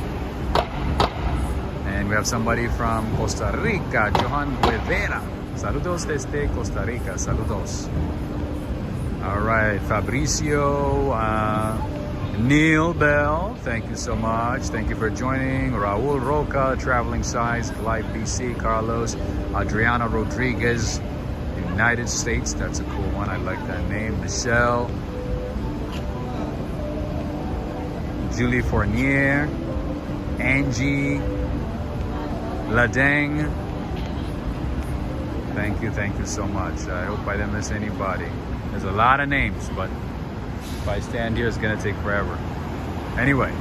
And we have somebody from Costa Rica, Johan Guevara. Saludos desde Costa Rica. Saludos. All right, Fabricio, Neil Bell, thank you so much. Thank you for joining. Raul Roca, Traveling Size, Live BC, Carlos, Adriana Rodriguez, United States, that's a cool one. I like that name. Michelle, Julie Fournier, Angie, Ladeng. Thank you so much. I hope I didn't miss anybody. There's a lot of names, but if I stand here, it's gonna take forever. Anyway,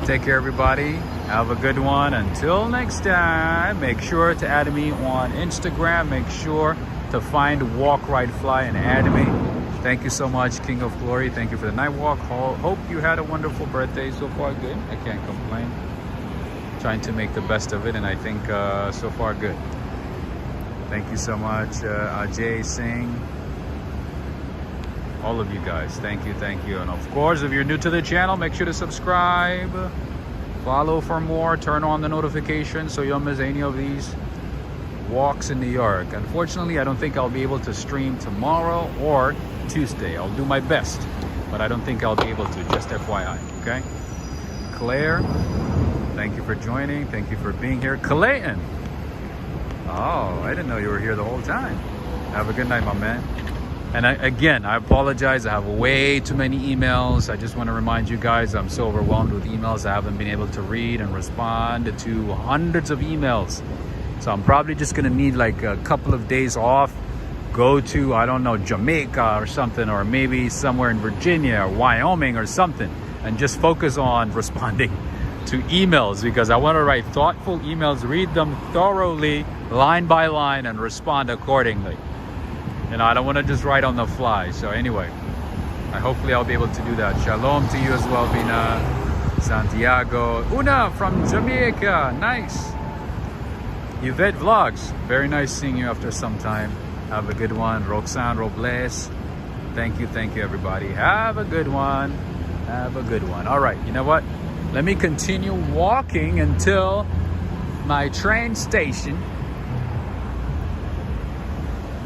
take care, everybody. Have a good one. Until next time, make sure to add me on Instagram. Make sure to find Walk, Ride, Fly and add me. Thank you so much, King of Glory. Thank you for the night walk. Hope you had a wonderful birthday. So far, good. I can't complain. Trying to make the best of it, and I think so far, good. Thank you so much, Ajay Singh. All of you guys, thank you. And of course, if you're new to the channel, make sure to subscribe, follow for more, turn on the notifications so you don't miss any of these walks in New York. Unfortunately, I don't think I'll be able to stream tomorrow or Tuesday. I'll do my best, but I don't think I'll be able to, just FYI, okay? Claire, thank you for joining. Thank you for being here. Clayton, oh, I didn't know you were here the whole time. Have a good night, my man. And again, I apologize. I have way too many emails. I just want to remind you guys, I'm so overwhelmed with emails. I haven't been able to read and respond to hundreds of emails. So I'm probably just going to need like a couple of days off. Go to, I don't know, Jamaica or something, or maybe somewhere in Virginia or Wyoming or something, and just focus on responding to emails, because I want to write thoughtful emails, read them thoroughly, line by line, and respond accordingly. You know, I don't want to just write on the fly. So anyway, hopefully I'll be able to do that. Shalom to you as well, Bina, Santiago, Una from Jamaica, nice. Yvette Vlogs, very nice seeing you after some time. Have a good one. Roxanne Robles, thank you everybody. Have a good one. All right, you know what? Let me continue walking until my train station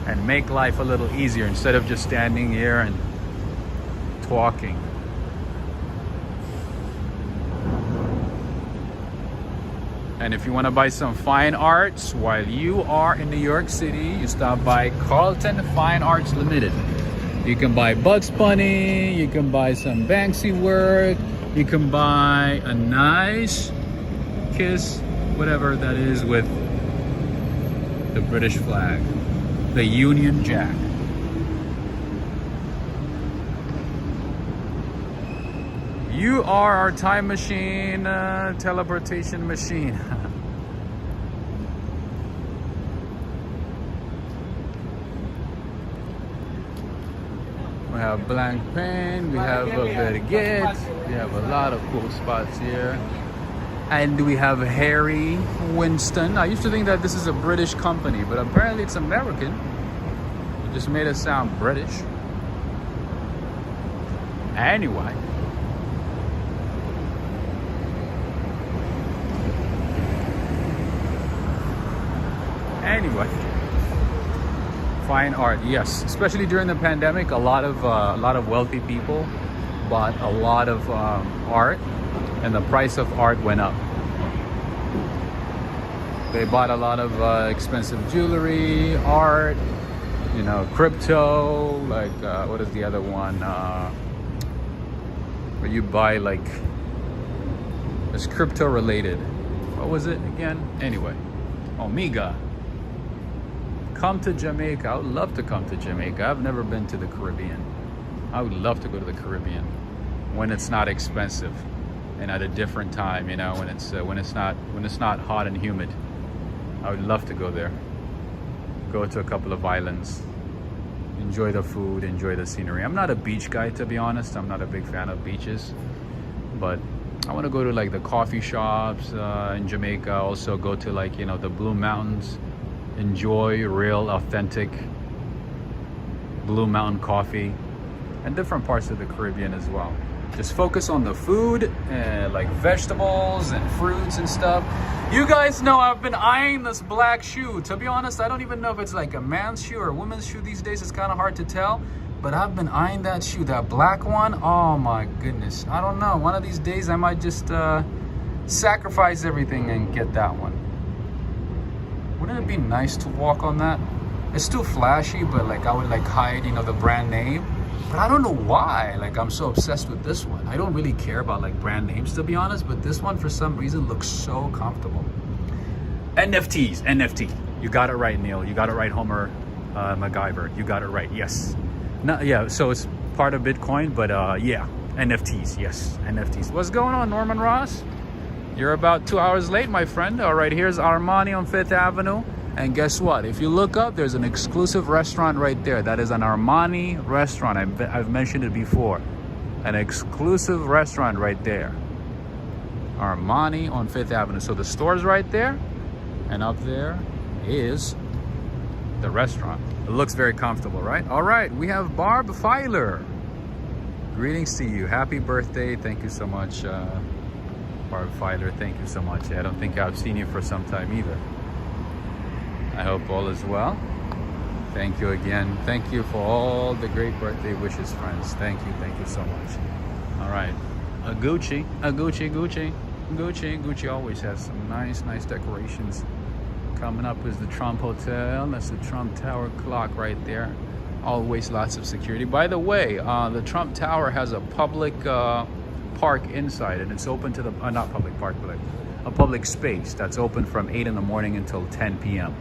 and make life a little easier instead of just standing here and talking. And if you want to buy some fine arts while you are in New York City, you stop by Carlton Fine Arts Limited. You can buy Bugs Bunny, you can buy some Banksy work, you can buy a nice kiss, whatever that is, with the British flag. The Union Jack. You are our time machine, teleportation machine. We have Blank Pen, we have Verget, we have a lot of cool spots here. And we have Harry Winston. I used to think that this is a British company, but apparently it's American. It just made it sound British. Anyway. Anyway, fine art, yes. Especially during the pandemic, a lot of wealthy people bought a lot of art, and the price of art went up. They bought a lot of expensive jewelry, art, you know, crypto, like what is the other one? Where you buy like, it's crypto related. What was it again? Anyway, Omega. Come to Jamaica. I would love to come to Jamaica. I've never been to the Caribbean. I would love to go to the Caribbean when it's not expensive and at a different time, you know, when it's not hot and humid. I would love to go there. Go to a couple of islands. Enjoy the food, enjoy the scenery. I'm not a beach guy, to be honest. I'm not a big fan of beaches, but I want to go to like the coffee shops in Jamaica. Also go to like, you know, the Blue Mountains. Enjoy real, authentic Blue Mountain coffee, and different parts of the Caribbean as well. Just focus on the food and like vegetables and fruits and stuff. You guys know I've been eyeing this black shoe. To be honest, I don't even know if it's like a man's shoe or a woman's shoe these days. It's kind of hard to tell, but I've been eyeing that shoe, that black one. Oh my goodness. I don't know. One of these days I might just sacrifice everything and get that one. Wouldn't it be nice to walk on that? It's too flashy, but like I would like hide, you know, the brand name. But I don't know why, like I'm so obsessed with this one. I don't really care about like brand names, to be honest, but this one for some reason looks so comfortable. NFTs, NFT. You got it right, Neil. You got it right, Homer MacGyver. You got it right, yes. No, yeah, so it's part of Bitcoin, but yeah, NFTs, yes, NFTs. What's going on, Norman Ross? You're about 2 hours late, my friend. All right, here's Armani on 5th Avenue. And guess what? If you look up, there's an exclusive restaurant right there. That is an Armani restaurant. I've mentioned it before. An exclusive restaurant right there. Armani on 5th Avenue. So the store's right there. And up there is the restaurant. It looks very comfortable, right? All right, we have Barb Filer. Greetings to you. Happy birthday. Thank you so much. Barb Filer, thank you so much. I don't think I've seen you for some time either. I hope all is well. Thank you again. Thank you for all the great birthday wishes, friends. Thank you so much. All right, Gucci always has some nice decorations. Coming up is the Trump Hotel. That's the Trump Tower clock right there. Always lots of security. By the way, the Trump Tower has a public park inside, and it's open to the not public park, but like a public space that's open from 8 in the morning until 10 p.m.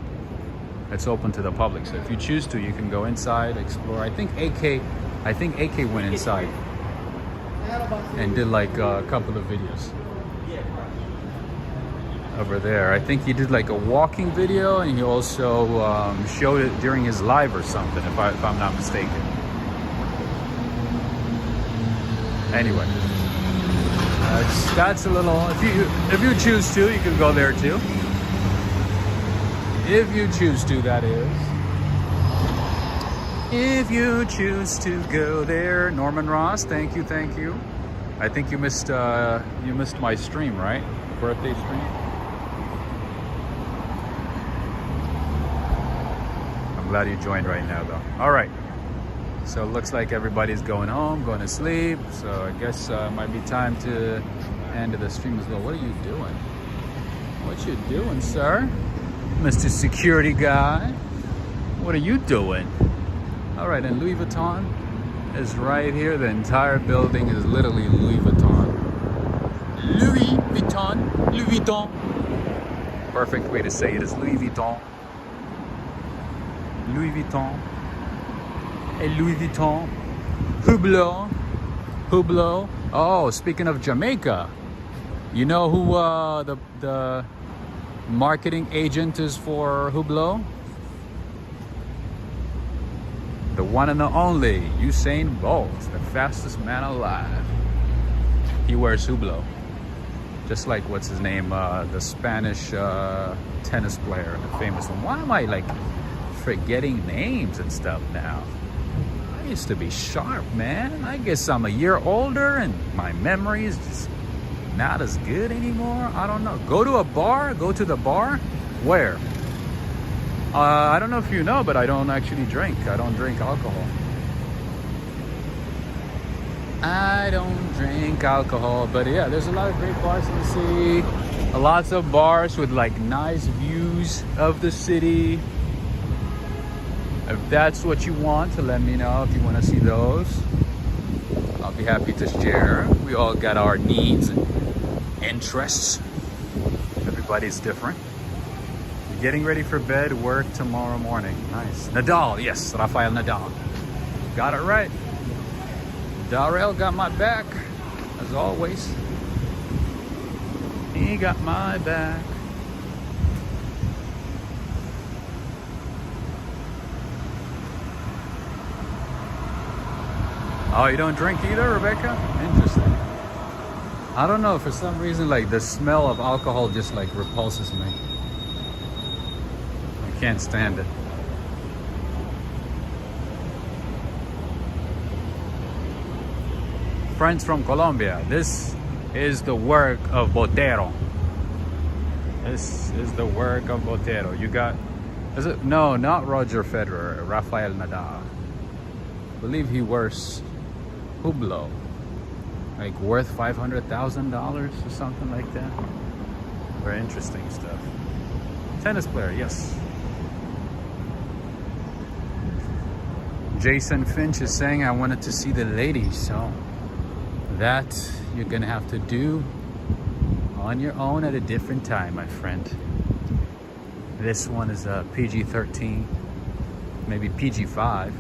It's open to the public, so if you choose to, you can go inside, explore. I think AK went inside and did like a couple of videos over there. I think he did like a walking video, and he also showed it during his live or something, if I'm not mistaken. Anyway. That's a little, if you choose to, you can go there too. If you choose to, that is. If you choose to go there. Norman Ross, thank you. I think you missed my stream, right? Birthday stream. I'm glad you joined right now though. All right. So it looks like everybody's going home, going to sleep. So I guess it might be time to end the stream as well. What are you doing? What you doing, sir? Mr. Security Guy. What are you doing? All right, and Louis Vuitton is right here. The entire building is literally Louis Vuitton. Louis Vuitton. Louis Vuitton. Perfect way to say it is Louis Vuitton. Louis Vuitton. And Louis Vuitton. Hublot. Oh, speaking of Jamaica, you know who the marketing agent is for Hublot? The one and the only Usain Bolt, the fastest man alive. He wears Hublot. Just like, what's his name? The Spanish tennis player, the famous one. Why am I like forgetting names and stuff now? I used to be sharp, man. I guess I'm a year older and my memory is just not as good anymore. I don't know. Go to the bar? Where? I don't know if you know, but I don't actually drink. I don't drink alcohol. I don't drink alcohol, but yeah, there's a lot of great bars in the city. Lots of bars with like nice views of the city. If that's what you want, let me know if you want to see those. I'll be happy to share. We all got our needs and interests. Everybody's different. Getting ready for bed, work tomorrow morning. Nice. Nadal, yes, Rafael Nadal. Got it right. Darrell got my back, as always. He got my back. Oh, you don't drink either, Rebecca? Interesting. I don't know, for some reason, like the smell of alcohol just like repulses me. I can't stand it. Friends from Colombia, this is the work of Botero. This is the work of Botero. You got, is it? No, not Roger Federer, Rafael Nadal. I believe he wears Hublot, like worth $500,000 or something like that. Very interesting stuff. Tennis player, yes. Jason Finch is saying, I wanted to see the ladies, so that you're gonna have to do on your own at a different time, my friend. This one is a PG-13, maybe PG-5,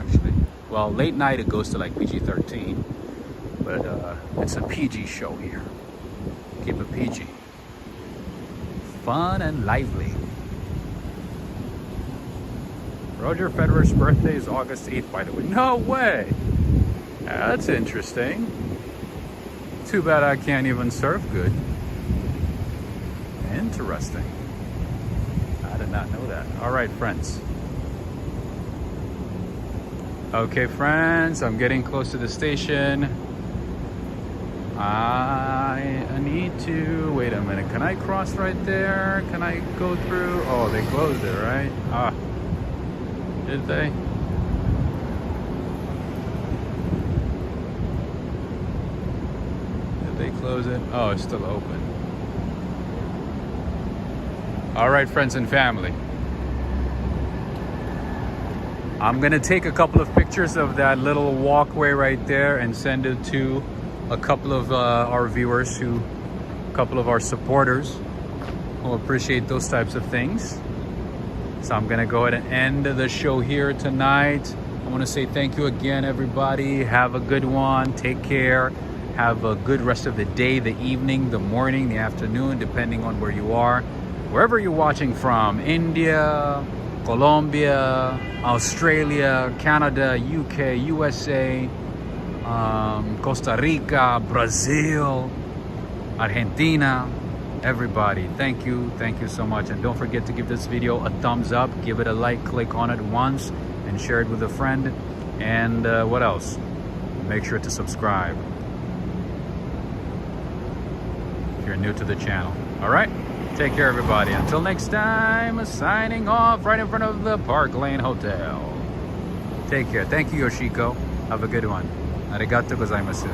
actually. Well, late night it goes to like PG-13, but it's a PG show here. Keep it PG. Fun and lively. Roger Federer's birthday is August 8th, by the way. No way! That's interesting. Too bad I can't even surf good. Interesting. I did not know that. All right, friends. Okay, friends, I'm getting close to the station. I need to, wait a minute, can I cross right there? Can I go through? Oh, they closed it, right? Ah, did they? They close it? Oh, it's still open. All right, friends and family. I'm gonna take a couple of pictures of that little walkway right there and send it to a couple of our viewers, a couple of our supporters who appreciate those types of things. So I'm gonna go ahead and end the show here tonight. I wanna say thank you again, everybody. Have a good one, take care. Have a good rest of the day, the evening, the morning, the afternoon, depending on where you are. Wherever you're watching from, India, Colombia, Australia, Canada, UK, USA, Costa Rica, Brazil, Argentina, everybody. Thank you so much. And don't forget to give this video a thumbs up, give it a like, click on it once, and share it with a friend. And what else? Make sure to subscribe if you're new to the channel. All right? Take care, everybody. Until next time, signing off right in front of the Park Lane Hotel. Take care. Thank you, Yoshiko. Have a good one. Arigato gozaimasu.